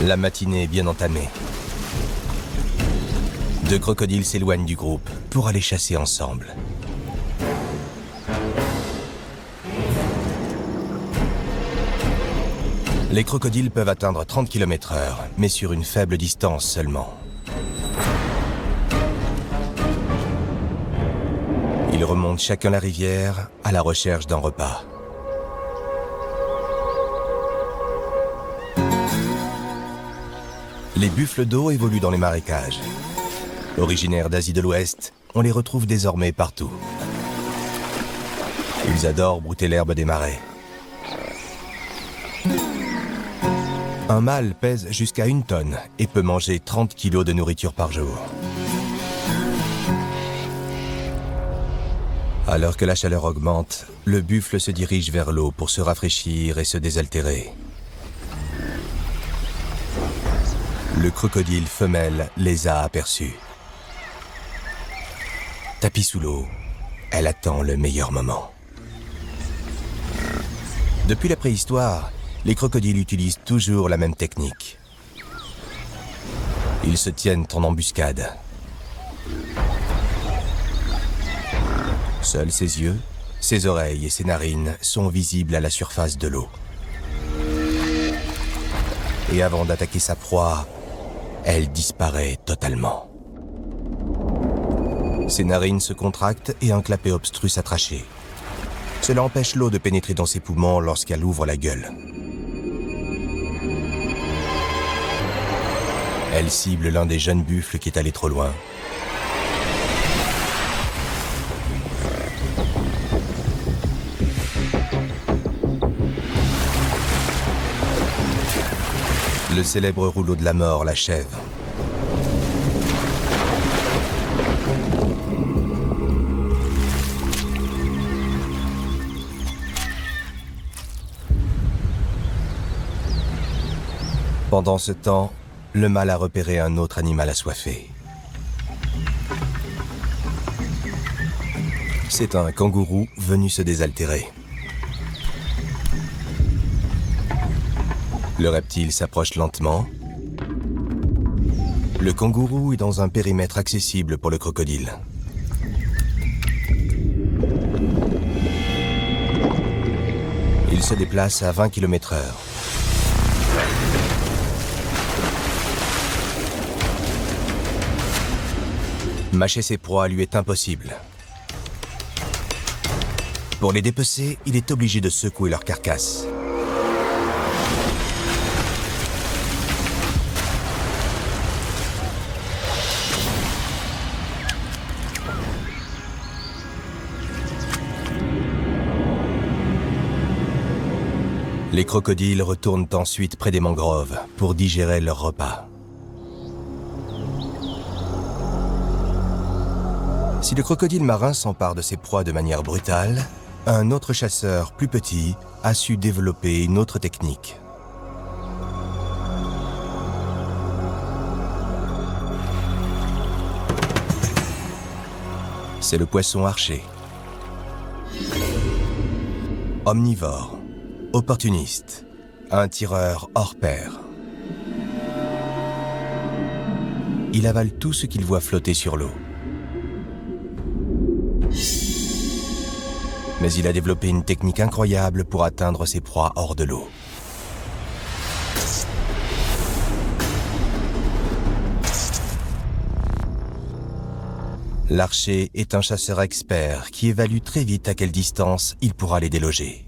La matinée est bien entamée. Deux crocodiles s'éloignent du groupe pour aller chasser ensemble. Les crocodiles peuvent atteindre 30 km/h, mais sur une faible distance seulement. Ils remontent chacun la rivière à la recherche d'un repas. Les buffles d'eau évoluent dans les marécages. Originaires d'Asie de l'Ouest, on les retrouve désormais partout. Ils adorent brouter l'herbe des marais. Un mâle pèse jusqu'à 1 tonne et peut manger 30 kilos de nourriture par jour. Alors que la chaleur augmente, le buffle se dirige vers l'eau pour se rafraîchir et se désaltérer. Le crocodile femelle les a aperçus. Tapie sous l'eau, elle attend le meilleur moment. Depuis la préhistoire, les crocodiles utilisent toujours la même technique. Ils se tiennent en embuscade. Seuls ses yeux, ses oreilles et ses narines sont visibles à la surface de l'eau. Et avant d'attaquer sa proie, elle disparaît totalement. Ses narines se contractent et un clapet obstrue sa trachée. Cela empêche l'eau de pénétrer dans ses poumons lorsqu'elle ouvre la gueule. Elle cible l'un des jeunes buffles qui est allé trop loin. Le célèbre rouleau de la mort l'achève. Pendant ce temps, le mâle a repéré un autre animal assoiffé. C'est un kangourou venu se désaltérer. Le reptile s'approche lentement. Le kangourou est dans un périmètre accessible pour le crocodile. Il se déplace à 20 km/h. Mâcher ses proies lui est impossible. Pour les dépecer, il est obligé de secouer leur carcasse. Les crocodiles retournent ensuite près des mangroves pour digérer leur repas. Si le crocodile marin s'empare de ses proies de manière brutale, un autre chasseur, plus petit, a su développer une autre technique. C'est le poisson archer. Omnivore, opportuniste, un tireur hors pair. Il avale tout ce qu'il voit flotter sur l'eau. Mais il a développé une technique incroyable pour atteindre ses proies hors de l'eau. L'archer est un chasseur expert qui évalue très vite à quelle distance il pourra les déloger.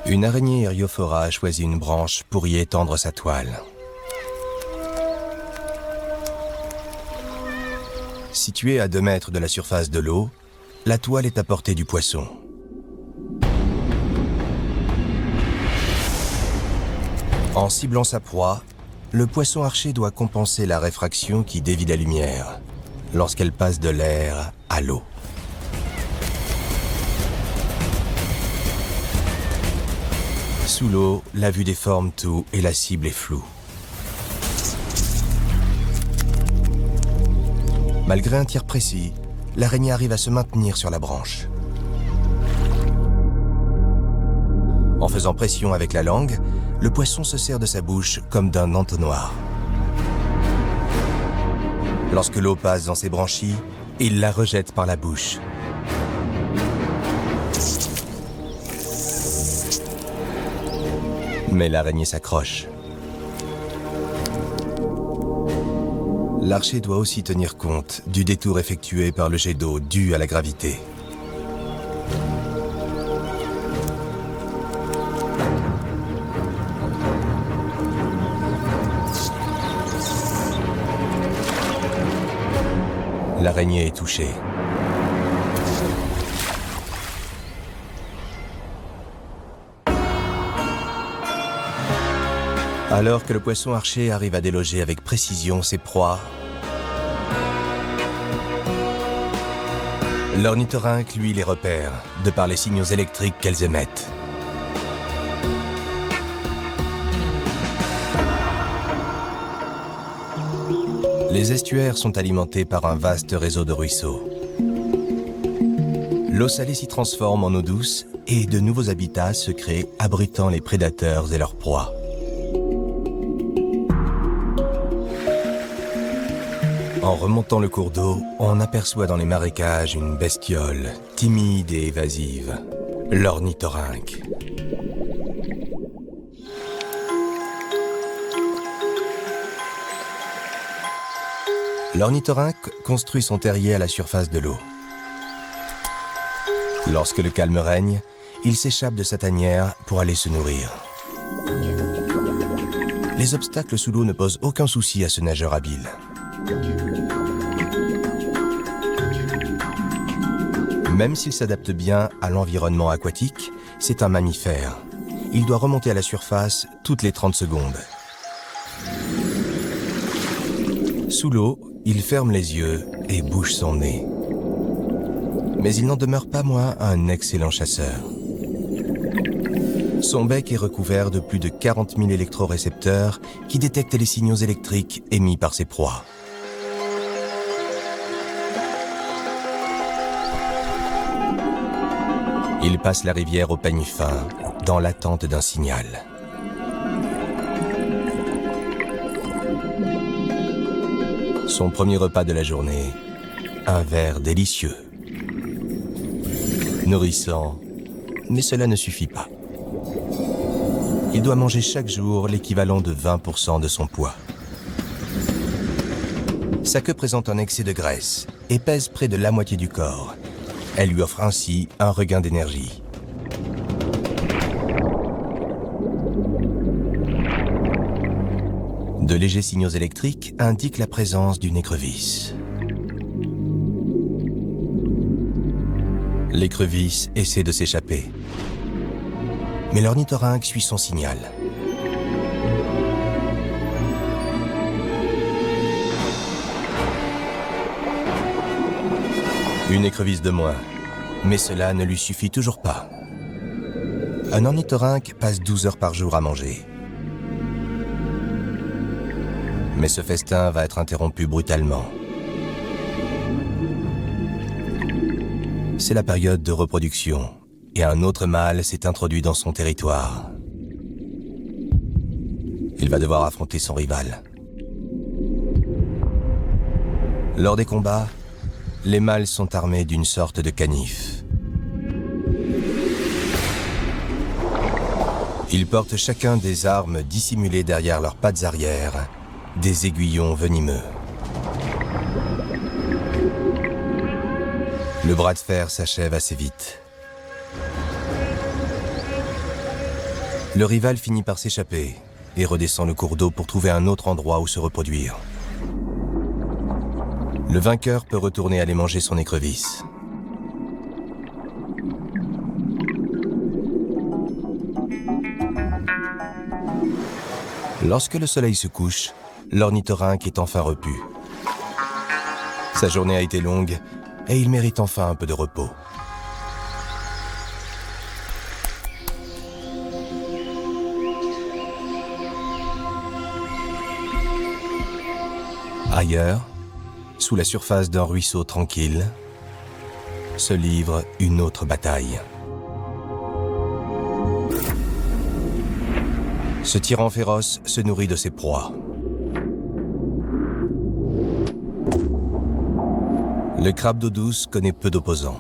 Une araignée Eriophora a choisi une branche pour y étendre sa toile. Située à 2 mètres de la surface de l'eau, la toile est à portée du poisson. En ciblant sa proie, le poisson archer doit compenser la réfraction qui dévie la lumière lorsqu'elle passe de l'air à l'eau. Sous l'eau, la vue déforme tout et la cible est floue. Malgré un tir précis, l'araignée arrive à se maintenir sur la branche. En faisant pression avec la langue, le poisson se sert de sa bouche comme d'un entonnoir. Lorsque l'eau passe dans ses branchies, il la rejette par la bouche. Mais l'araignée s'accroche. L'archer doit aussi tenir compte du détour effectué par le jet d'eau dû à la gravité. L'araignée est touchée. Alors que le poisson archer arrive à déloger avec précision ses proies, l'ornithorynque, lui, les repère, de par les signaux électriques qu'elles émettent. Les estuaires sont alimentés par un vaste réseau de ruisseaux. L'eau salée s'y transforme en eau douce et de nouveaux habitats se créent abritant les prédateurs et leurs proies. En remontant le cours d'eau, on aperçoit dans les marécages une bestiole timide et évasive, l'ornithorynque. L'ornithorynque construit son terrier à la surface de l'eau. Lorsque le calme règne, il s'échappe de sa tanière pour aller se nourrir. Les obstacles sous l'eau ne posent aucun souci à ce nageur habile. Même s'il s'adapte bien à l'environnement aquatique, c'est un mammifère. Il doit remonter à la surface toutes les 30 secondes. Sous l'eau, il ferme les yeux et bouge son nez. Mais il n'en demeure pas moins un excellent chasseur. Son bec est recouvert de plus de 40 000 électrorécepteurs qui détectent les signaux électriques émis par ses proies. Il passe la rivière au peigne fin, dans l'attente d'un signal. Son premier repas de la journée, un verre délicieux. Nourrissant, mais cela ne suffit pas. Il doit manger chaque jour l'équivalent de 20% de son poids. Sa queue présente un excès de graisse et pèse près de la moitié du corps. Elle lui offre ainsi un regain d'énergie. De légers signaux électriques indiquent la présence d'une écrevisse. L'écrevisse essaie de s'échapper. Mais l'ornithorynque suit son signal. Une écrevisse de moins, mais cela ne lui suffit toujours pas. Un ornithorynque passe 12 heures par jour à manger. Mais ce festin va être interrompu brutalement. C'est la période de reproduction, et un autre mâle s'est introduit dans son territoire. Il va devoir affronter son rival. Lors des combats, les mâles sont armés d'une sorte de canif. Ils portent chacun des armes dissimulées derrière leurs pattes arrière, des aiguillons venimeux. Le bras de fer s'achève assez vite. Le rival finit par s'échapper et redescend le cours d'eau pour trouver un autre endroit où se reproduire. Le vainqueur peut retourner aller manger son écrevisse. Lorsque le soleil se couche, l'ornithorynque est enfin repu. Sa journée a été longue et il mérite enfin un peu de repos. Ailleurs, sous la surface d'un ruisseau tranquille, se livre une autre bataille. Ce tyran féroce se nourrit de ses proies. Le crabe d'eau douce connaît peu d'opposants.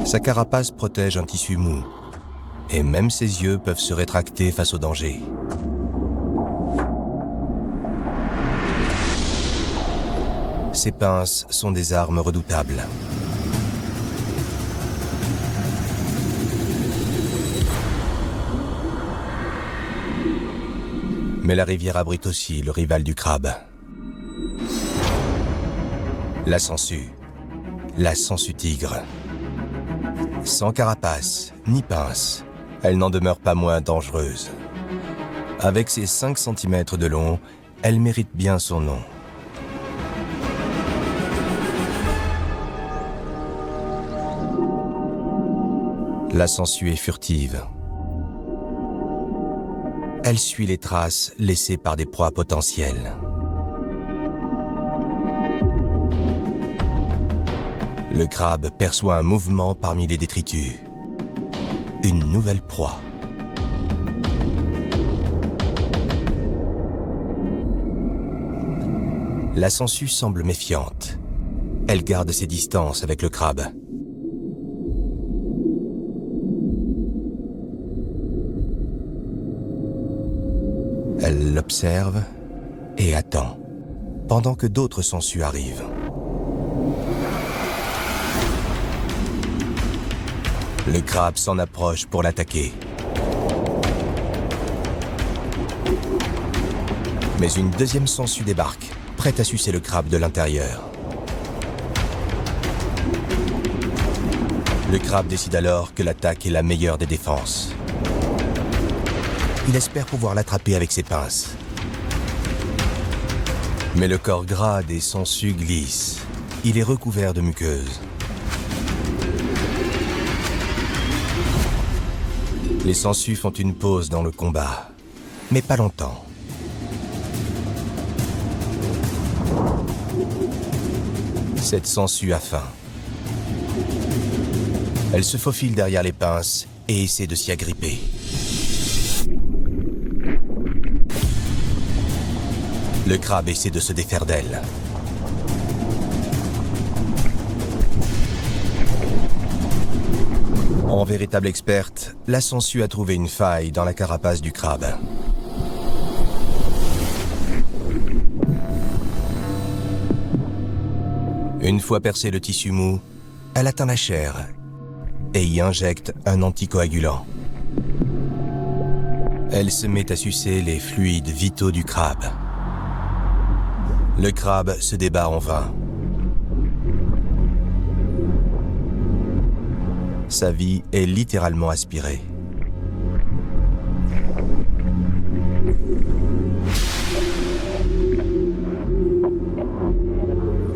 Sa carapace protège un tissu mou, et même ses yeux peuvent se rétracter face au danger. Ses pinces sont des armes redoutables. Mais la rivière abrite aussi le rival du crabe. La sangsue tigre. Sans carapace, ni pince, elle n'en demeure pas moins dangereuse. Avec ses 5 cm de long, elle mérite bien son nom. La sangsue est furtive. Elle suit les traces laissées par des proies potentielles. Le crabe perçoit un mouvement parmi les détritus. Une nouvelle proie. La sangsue semble méfiante. Elle garde ses distances avec le crabe. Elle l'observe et attend, pendant que d'autres sangsues arrivent. Le crabe s'en approche pour l'attaquer. Mais une deuxième sangsue débarque, prête à sucer le crabe de l'intérieur. Le crabe décide alors que l'attaque est la meilleure des défenses. Il espère pouvoir l'attraper avec ses pinces. Mais le corps gras des sangsues glisse. Il est recouvert de muqueuses. Les sangsues font une pause dans le combat, mais pas longtemps. Cette sangsue a faim. Elle se faufile derrière les pinces et essaie de s'y agripper. Le crabe essaie de se défaire d'elle. En véritable experte, la sangsue a trouvé une faille dans la carapace du crabe. Une fois percé le tissu mou, elle atteint la chair et y injecte un anticoagulant. Elle se met à sucer les fluides vitaux du crabe. Le crabe se débat en vain. Sa vie est littéralement aspirée.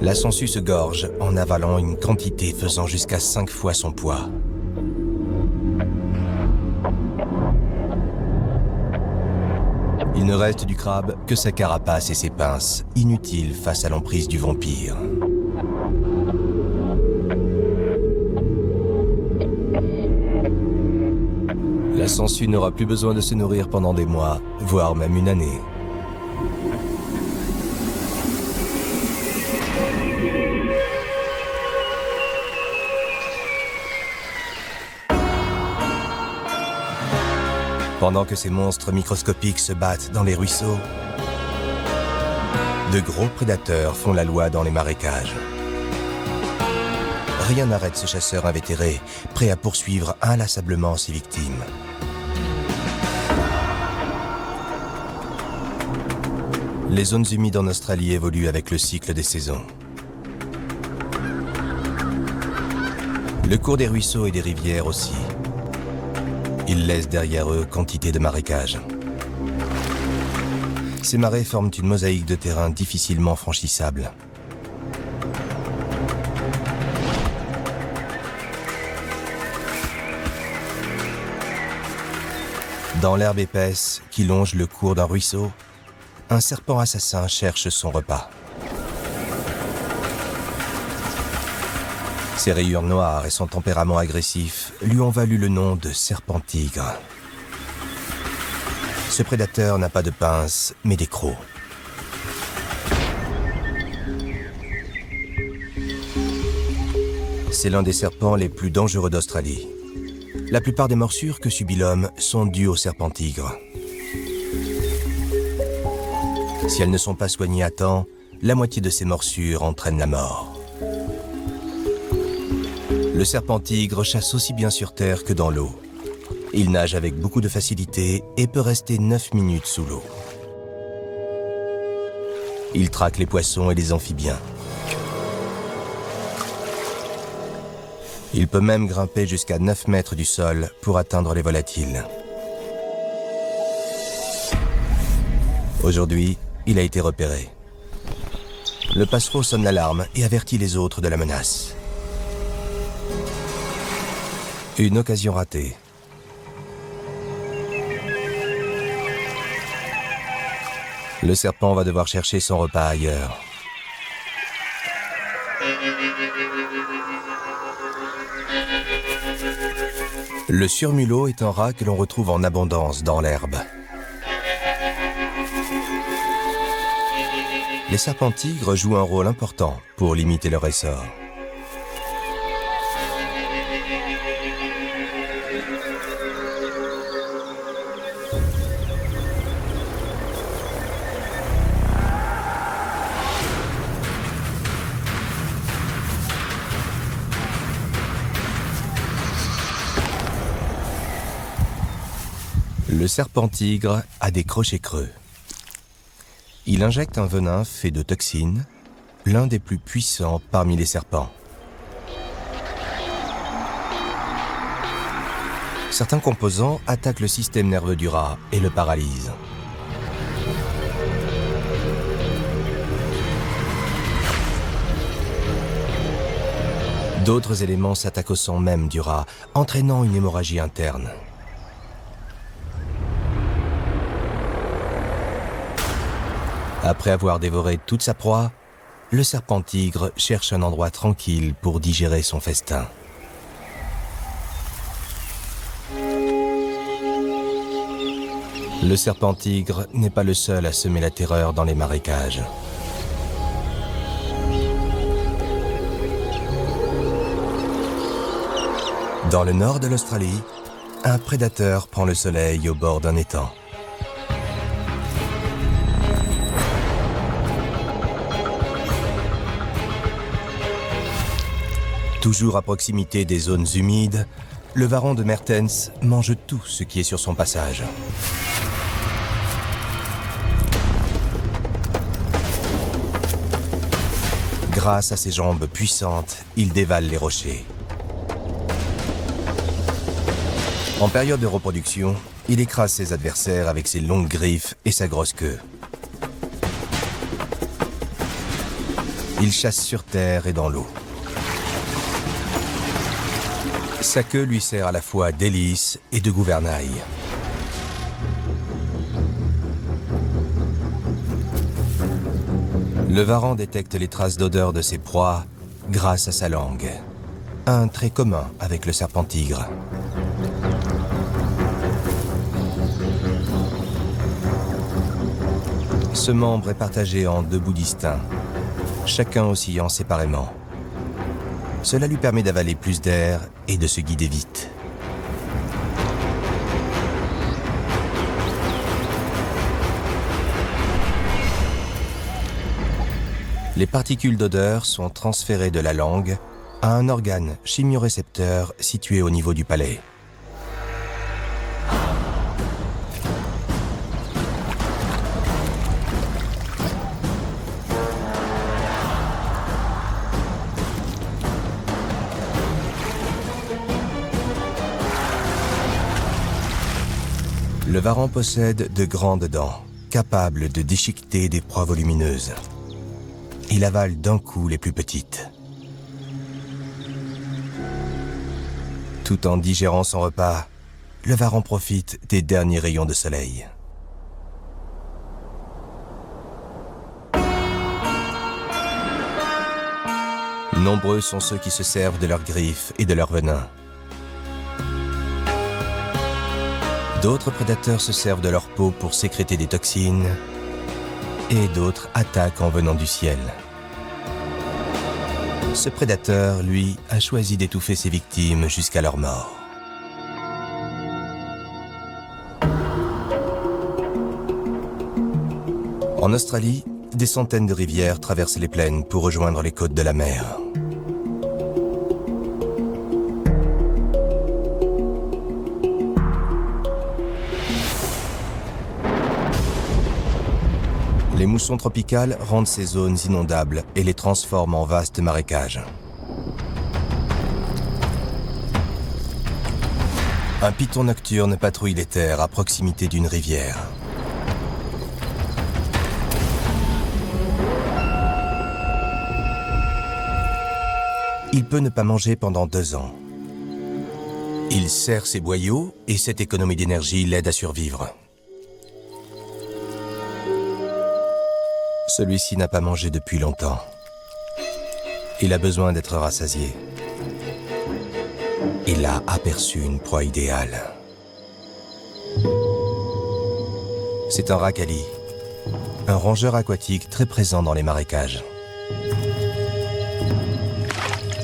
La sangsue se gorge en avalant une quantité faisant jusqu'à 5 fois son poids. Il ne reste du crabe que sa carapace et ses pinces, inutiles face à l'emprise du vampire. La sangsue n'aura plus besoin de se nourrir pendant des mois, voire même une année. Pendant que ces monstres microscopiques se battent dans les ruisseaux, de gros prédateurs font la loi dans les marécages. Rien n'arrête ce chasseur invétéré, prêt à poursuivre inlassablement ses victimes. Les zones humides en Australie évoluent avec le cycle des saisons. Le cours des ruisseaux et des rivières aussi. Ils laissent derrière eux quantité de marécages. Ces marais forment une mosaïque de terrain difficilement franchissable. Dans l'herbe épaisse qui longe le cours d'un ruisseau, un serpent assassin cherche son repas. Ses rayures noires et son tempérament agressif lui ont valu le nom de serpent-tigre. Ce prédateur n'a pas de pince, mais des crocs. C'est l'un des serpents les plus dangereux d'Australie. La plupart des morsures que subit l'homme sont dues au serpent-tigre. Si elles ne sont pas soignées à temps, la moitié de ces morsures entraînent la mort. Le serpent-tigre chasse aussi bien sur terre que dans l'eau. Il nage avec beaucoup de facilité et peut rester 9 minutes sous l'eau. Il traque les poissons et les amphibiens. Il peut même grimper jusqu'à 9 mètres du sol pour atteindre les volatiles. Aujourd'hui, il a été repéré. Le passereau sonne l'alarme et avertit les autres de la menace. Une occasion ratée. Le serpent va devoir chercher son repas ailleurs. Le surmulot est un rat que l'on retrouve en abondance dans l'herbe. Les serpents-tigres jouent un rôle important pour limiter leur essor. Le serpent-tigre a des crochets creux. Il injecte un venin fait de toxines, l'un des plus puissants parmi les serpents. Certains composants attaquent le système nerveux du rat et le paralysent. D'autres éléments s'attaquent au sang même du rat, entraînant une hémorragie interne. Après avoir dévoré toute sa proie, le serpent-tigre cherche un endroit tranquille pour digérer son festin. Le serpent-tigre n'est pas le seul à semer la terreur dans les marécages. Dans le nord de l'Australie, un prédateur prend le soleil au bord d'un étang. Toujours à proximité des zones humides, le varan de Mertens mange tout ce qui est sur son passage. Grâce à ses jambes puissantes, il dévale les rochers. En période de reproduction, il écrase ses adversaires avec ses longues griffes et sa grosse queue. Il chasse sur terre et dans l'eau. Sa queue lui sert à la fois d'hélice et de gouvernail. Le varan détecte les traces d'odeur de ses proies grâce à sa langue. Un trait commun avec le serpent-tigre. Ce membre est partagé en 2 bouts distincts, chacun oscillant séparément. Cela lui permet d'avaler plus d'air et de se guider vite. Les particules d'odeur sont transférées de la langue à un organe chimiorécepteur situé au niveau du palais. Le varan possède de grandes dents, capables de déchiqueter des proies volumineuses. Il avale d'un coup les plus petites. Tout en digérant son repas, le varan profite des derniers rayons de soleil. Nombreux sont ceux qui se servent de leurs griffes et de leur venin. D'autres prédateurs se servent de leur peau pour sécréter des toxines et d'autres attaquent en venant du ciel. Ce prédateur, lui, a choisi d'étouffer ses victimes jusqu'à leur mort. En Australie, des centaines de rivières traversent les plaines pour rejoindre les côtes de la mer. Les moussons tropicales rendent ces zones inondables et les transforment en vastes marécages. Un python nocturne patrouille les terres à proximité d'une rivière. Il peut ne pas manger pendant 2 ans. Il serre ses boyaux et cette économie d'énergie l'aide à survivre. Celui-ci n'a pas mangé depuis longtemps. Il a besoin d'être rassasié. Il a aperçu une proie idéale. C'est un racali, un rongeur aquatique très présent dans les marécages.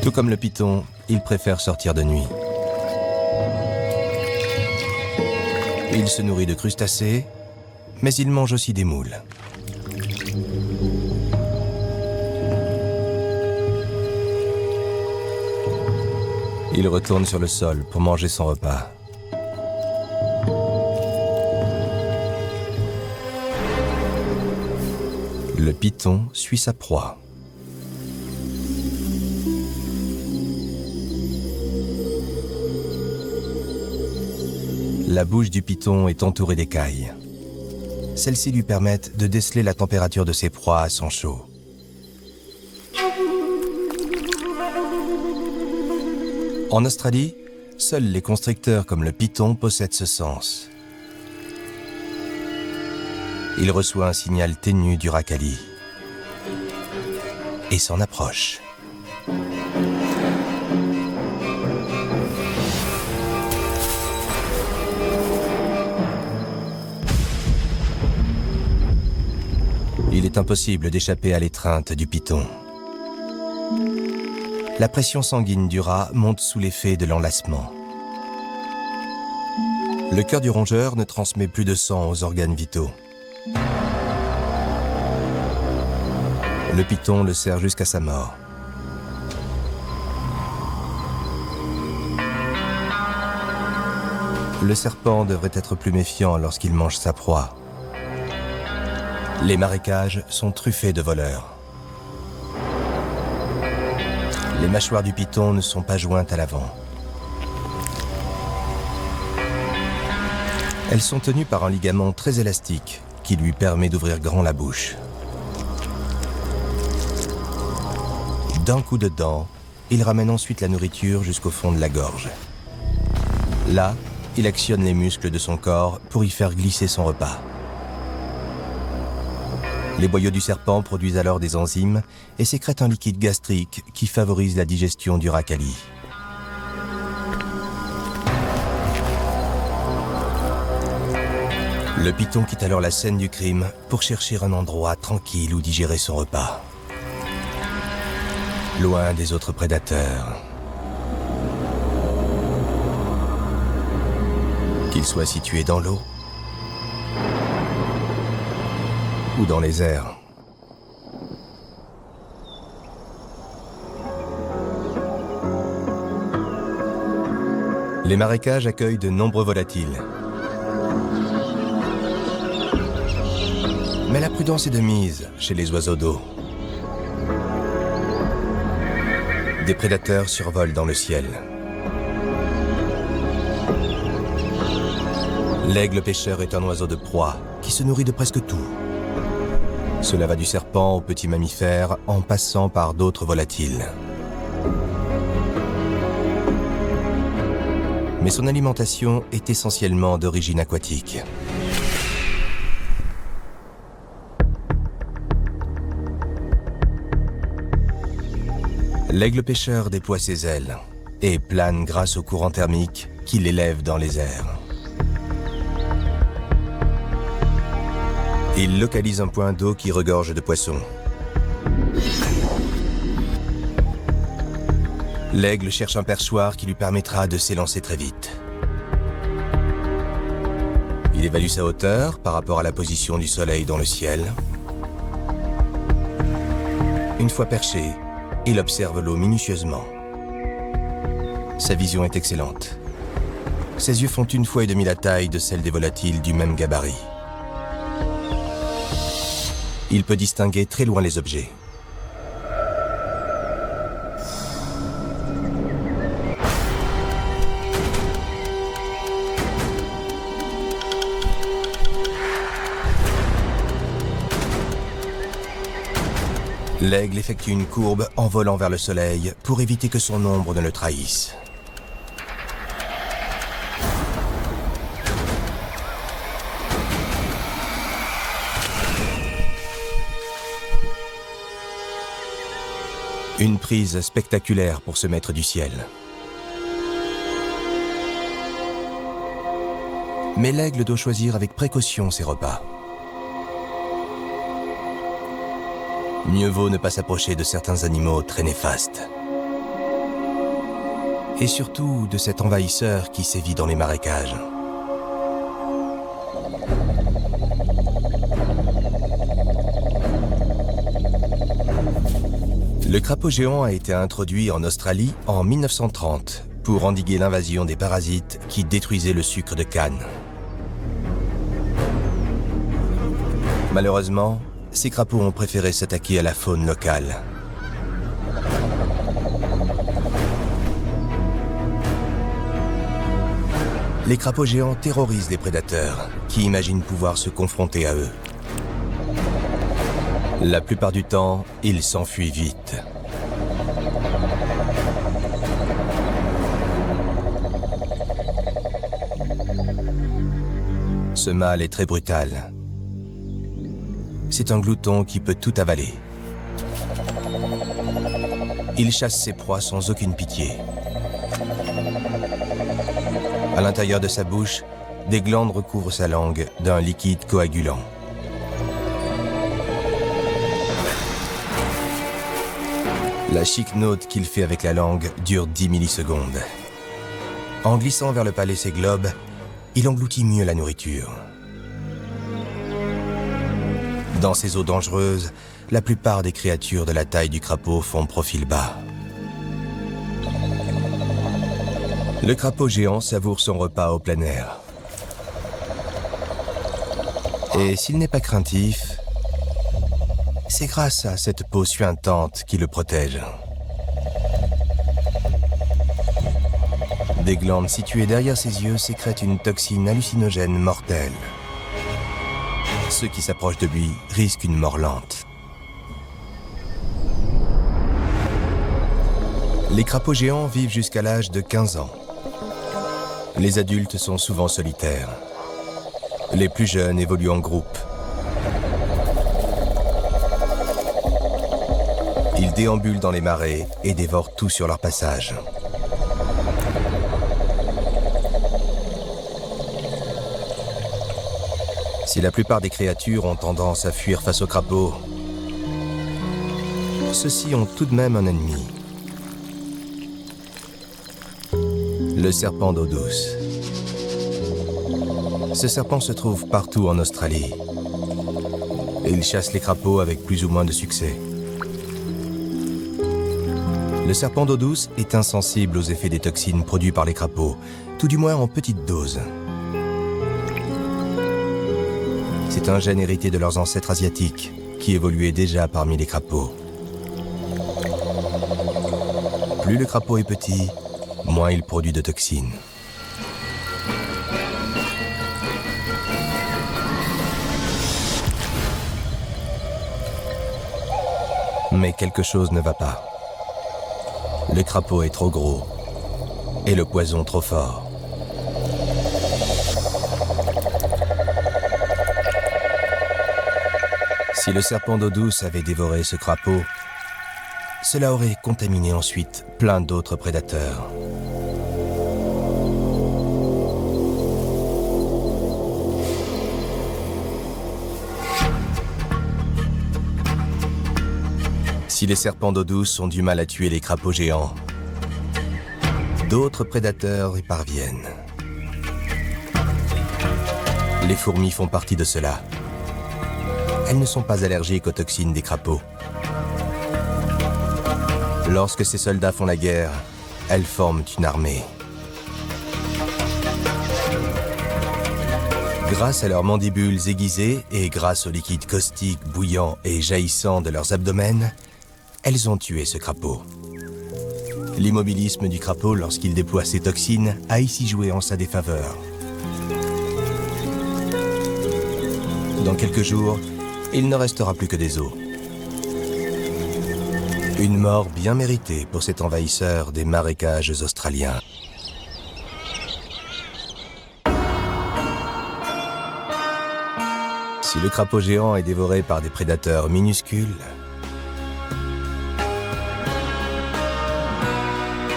Tout comme le python, il préfère sortir de nuit. Il se nourrit de crustacés, mais il mange aussi des moules. Il retourne sur le sol pour manger son repas. Le python suit sa proie. La bouche du python est entourée d'écailles. Celles-ci lui permettent de déceler la température de ses proies à sang chaud. En Australie, seuls les constricteurs comme le python possèdent ce sens. Il reçoit un signal ténu du racali et s'en approche. Il est impossible d'échapper à l'étreinte du python. La pression sanguine du rat monte sous l'effet de l'enlacement. Le cœur du rongeur ne transmet plus de sang aux organes vitaux. Le python le serre jusqu'à sa mort. Le serpent devrait être plus méfiant lorsqu'il mange sa proie. Les marécages sont truffés de voleurs. Les mâchoires du python ne sont pas jointes à l'avant. Elles sont tenues par un ligament très élastique qui lui permet d'ouvrir grand la bouche. D'un coup de dent, il ramène ensuite la nourriture jusqu'au fond de la gorge. Là, il actionne les muscles de son corps pour y faire glisser son repas. Les boyaux du serpent produisent alors des enzymes et sécrètent un liquide gastrique qui favorise la digestion du racali. Le python quitte alors la scène du crime pour chercher un endroit tranquille où digérer son repas. Loin des autres prédateurs. Qu'ils soient situés dans l'eau ou dans les airs. Les marécages accueillent de nombreux volatiles. Mais la prudence est de mise chez les oiseaux d'eau. Des prédateurs survolent dans le ciel. L'aigle pêcheur est un oiseau de proie qui se nourrit de presque tout. Cela va du serpent aux petits mammifères en passant par d'autres volatiles. Mais son alimentation est essentiellement d'origine aquatique. L'aigle pêcheur déploie ses ailes et plane grâce au courant thermique qui l'élève dans les airs. Il localise un point d'eau qui regorge de poissons. L'aigle cherche un perchoir qui lui permettra de s'élancer très vite. Il évalue sa hauteur par rapport à la position du soleil dans le ciel. Une fois perché, il observe l'eau minutieusement. Sa vision est excellente. Ses yeux font 1,5 fois la taille de celle des volatiles du même gabarit. Il peut distinguer très loin les objets. L'aigle effectue une courbe en volant vers le soleil pour éviter que son ombre ne le trahisse. Une prise spectaculaire pour ce maître du ciel. Mais l'aigle doit choisir avec précaution ses repas. Mieux vaut ne pas s'approcher de certains animaux très néfastes. Et surtout de cet envahisseur qui sévit dans les marécages. Le crapaud géant a été introduit en Australie en 1930 pour endiguer l'invasion des parasites qui détruisaient le sucre de canne. Malheureusement, ces crapauds ont préféré s'attaquer à la faune locale. Les crapauds géants terrorisent les prédateurs qui imaginent pouvoir se confronter à eux. La plupart du temps, ils s'enfuient vite. Ce mâle est très brutal. C'est un glouton qui peut tout avaler. Il chasse ses proies sans aucune pitié. À l'intérieur de sa bouche, des glandes recouvrent sa langue d'un liquide coagulant. La chic note qu'il fait avec la langue dure 10 millisecondes. En glissant vers le palais ses globes, il engloutit mieux la nourriture. Dans ces eaux dangereuses, la plupart des créatures de la taille du crapaud font profil bas. Le crapaud géant savoure son repas au plein air. Et s'il n'est pas craintif, c'est grâce à cette peau suintante qui le protège. Des glandes situées derrière ses yeux sécrètent une toxine hallucinogène mortelle. Ceux qui s'approchent de lui risquent une mort lente. Les crapauds géants vivent jusqu'à l'âge de 15 ans. Les adultes sont souvent solitaires. Les plus jeunes évoluent en groupe. Ils déambulent dans les marais et dévorent tout sur leur passage. Si la plupart des créatures ont tendance à fuir face aux crapauds, ceux-ci ont tout de même un ennemi. Le serpent d'eau douce. Ce serpent se trouve partout en Australie. Et il chasse les crapauds avec plus ou moins de succès. Le serpent d'eau douce est insensible aux effets des toxines produits par les crapauds, tout du moins en petite dose. C'est un gène hérité de leurs ancêtres asiatiques qui évoluait déjà parmi les crapauds. Plus le crapaud est petit, moins il produit de toxines. Mais quelque chose ne va pas. Le crapaud est trop gros et le poison trop fort. Si le serpent d'eau douce avait dévoré ce crapaud, cela aurait contaminé ensuite plein d'autres prédateurs. Si les serpents d'eau douce ont du mal à tuer les crapauds géants, d'autres prédateurs y parviennent. Les fourmis font partie de cela. Elles ne sont pas allergiques aux toxines des crapauds. Lorsque ces soldats font la guerre, elles forment une armée. Grâce à leurs mandibules aiguisées et grâce au liquide caustique bouillant et jaillissant de leurs abdomens, elles ont tué ce crapaud. L'immobilisme du crapaud lorsqu'il déploie ses toxines a ici joué en sa défaveur. Dans quelques jours, il ne restera plus que des os. Une mort bien méritée pour cet envahisseur des marécages australiens. Si le crapaud géant est dévoré par des prédateurs minuscules,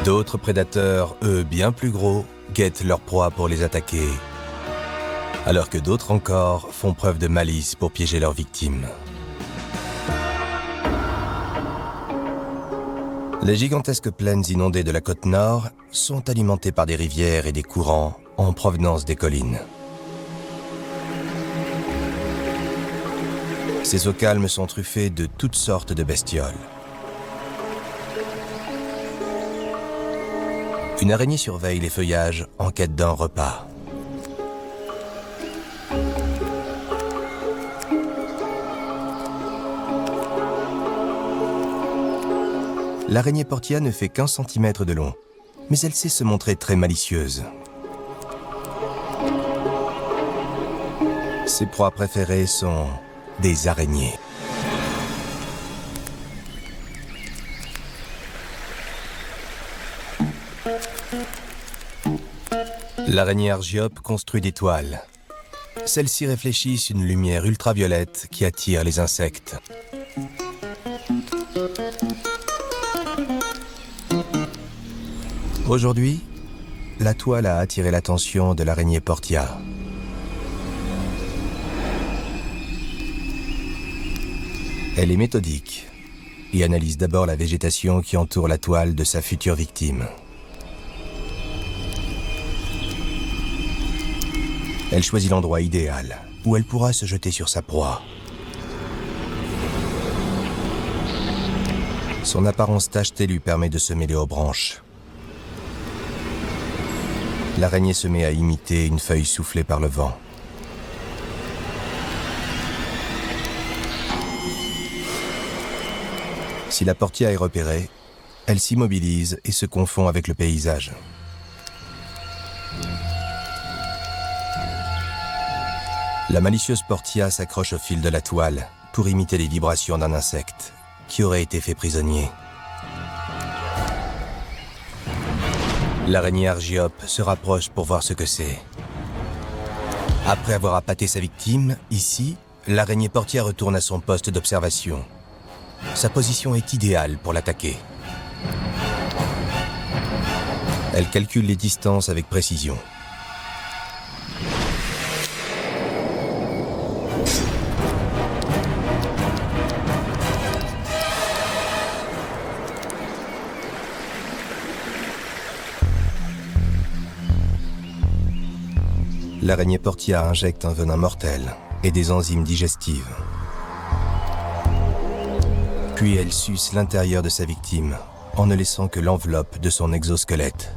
d'autres prédateurs, eux bien plus gros, guettent leur proie pour les attaquer, alors que d'autres encore font preuve de malice pour piéger leurs victimes. Les gigantesques plaines inondées de la côte nord sont alimentées par des rivières et des courants en provenance des collines. Ces eaux calmes sont truffées de toutes sortes de bestioles. Une araignée surveille les feuillages en quête d'un repas. L'araignée portia ne fait qu'1 centimètre de long, mais elle sait se montrer très malicieuse. Ses proies préférées sont des araignées. L'araignée argiope construit des toiles. Celles-ci réfléchissent une lumière ultraviolette qui attire les insectes. Aujourd'hui, la toile a attiré l'attention de l'araignée portia. Elle est méthodique et analyse d'abord la végétation qui entoure la toile de sa future victime. Elle choisit l'endroit idéal où elle pourra se jeter sur sa proie. Son apparence tachetée lui permet de se mêler aux branches. L'araignée se met à imiter une feuille soufflée par le vent. Si la portia est repérée, elle s'immobilise et se confond avec le paysage. La malicieuse portia s'accroche au fil de la toile pour imiter les vibrations d'un insecte qui aurait été fait prisonnier. L'araignée argiope se rapproche pour voir ce que c'est. Après avoir appâté sa victime, ici, l'araignée portia retourne à son poste d'observation. Sa position est idéale pour l'attaquer. Elle calcule les distances avec précision. L'araignée portia injecte un venin mortel et des enzymes digestives. Puis elle suce l'intérieur de sa victime en ne laissant que l'enveloppe de son exosquelette.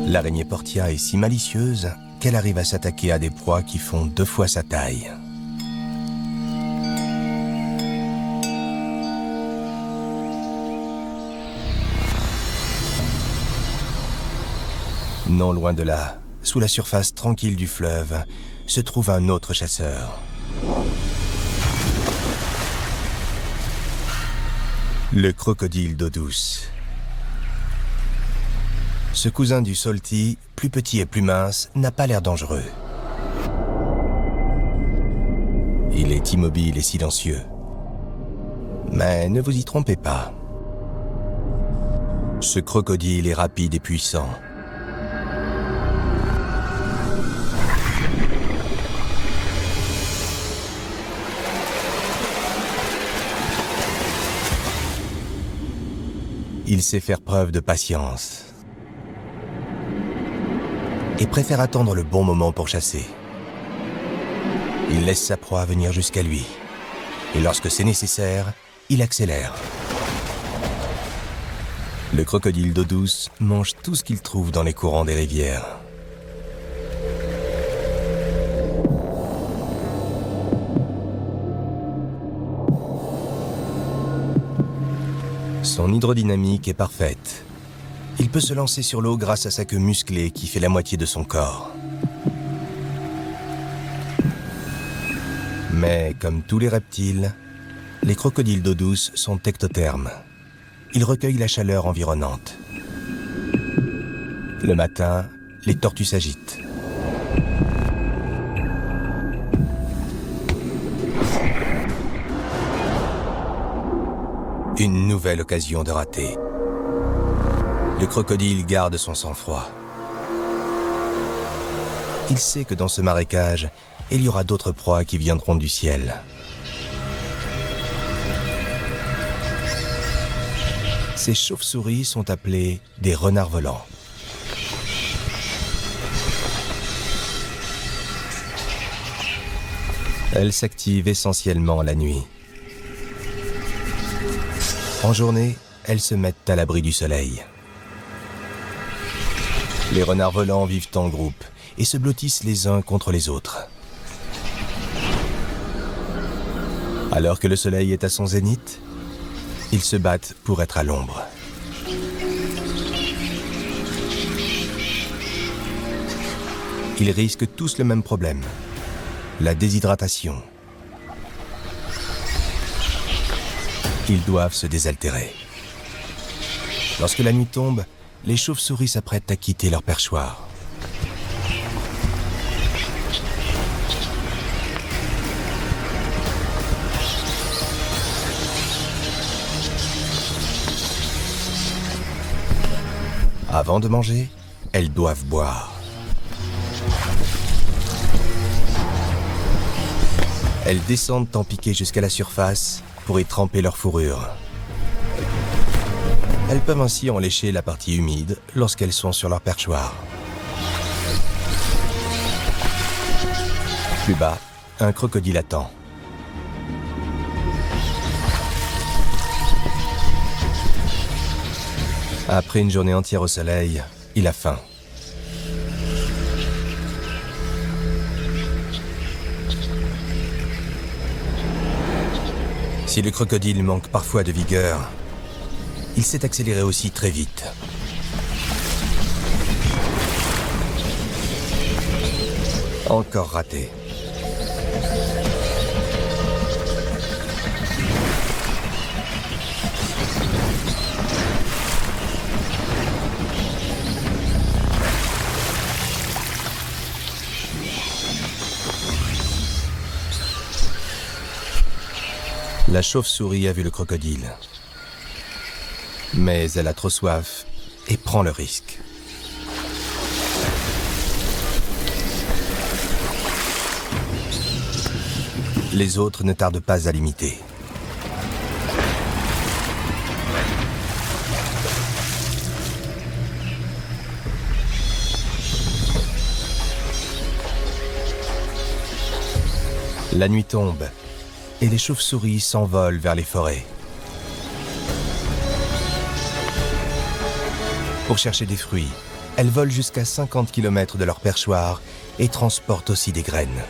L'araignée portia est si malicieuse qu'elle arrive à s'attaquer à des proies qui font 2 fois sa taille. Non loin de là, sous la surface tranquille du fleuve, se trouve un autre chasseur. Le crocodile d'eau douce. Ce cousin du salty, plus petit et plus mince, n'a pas l'air dangereux. Il est immobile et silencieux. Mais ne vous y trompez pas. Ce crocodile est rapide et puissant. Il sait faire preuve de patience et préfère attendre le bon moment pour chasser. Il laisse sa proie venir jusqu'à lui et lorsque c'est nécessaire, il accélère. Le crocodile d'eau douce mange tout ce qu'il trouve dans les courants des rivières. Son hydrodynamique est parfaite. Il peut se lancer sur l'eau grâce à sa queue musclée qui fait la moitié de son corps. Mais comme tous les reptiles, les crocodiles d'eau douce sont ectothermes. Ils recueillent la chaleur environnante. Le matin, les tortues s'agitent. Une nouvelle occasion de rater. Le crocodile garde son sang-froid. Il sait que dans ce marécage, il y aura d'autres proies qui viendront du ciel. Ces chauves-souris sont appelées des renards volants. Elles s'activent essentiellement la nuit. En journée, elles se mettent à l'abri du soleil. Les renards volants vivent en groupe et se blottissent les uns contre les autres. Alors que le soleil est à son zénith, ils se battent pour être à l'ombre. Ils risquent tous le même problème, la déshydratation. Ils doivent se désaltérer. Lorsque la nuit tombe, les chauves-souris s'apprêtent à quitter leur perchoir. Avant de manger, elles doivent boire. Elles descendent en piqué jusqu'à la surface pour y tremper leur fourrure. Elles peuvent ainsi en lécher la partie humide lorsqu'elles sont sur leur perchoir. Plus bas, un crocodile attend. Après une journée entière au soleil, il a faim. Si le crocodile manque parfois de vigueur, il s'est accéléré aussi très vite. Encore raté. La chauve-souris a vu le crocodile. Mais elle a trop soif et prend le risque. Les autres ne tardent pas à l'imiter. La nuit tombe et les chauves-souris s'envolent vers les forêts. Pour chercher des fruits, elles volent jusqu'à 50 km de leur perchoir et transportent aussi des graines.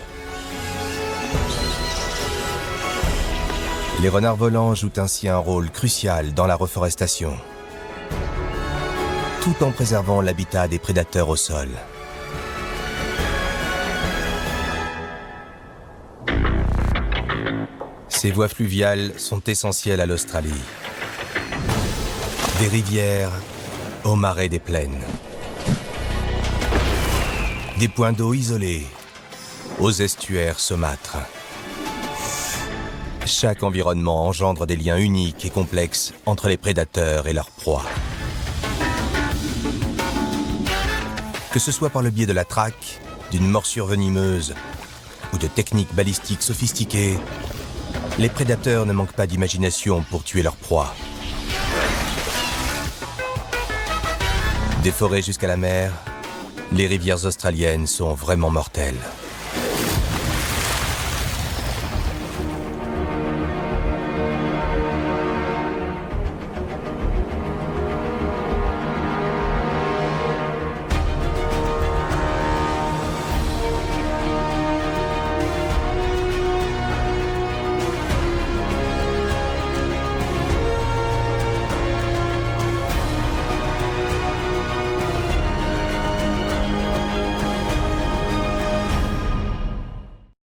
Les renards volants jouent ainsi un rôle crucial dans la reforestation, tout en préservant l'habitat des prédateurs au sol. Ces voies fluviales sont essentielles à l'Australie. Des rivières aux marais des plaines. Des points d'eau isolés aux estuaires saumâtres. Chaque environnement engendre des liens uniques et complexes entre les prédateurs et leurs proies. Que ce soit par le biais de la traque, d'une morsure venimeuse ou de techniques balistiques sophistiquées, les prédateurs ne manquent pas d'imagination pour tuer leurs proies. Des forêts jusqu'à la mer, les rivières australiennes sont vraiment mortelles.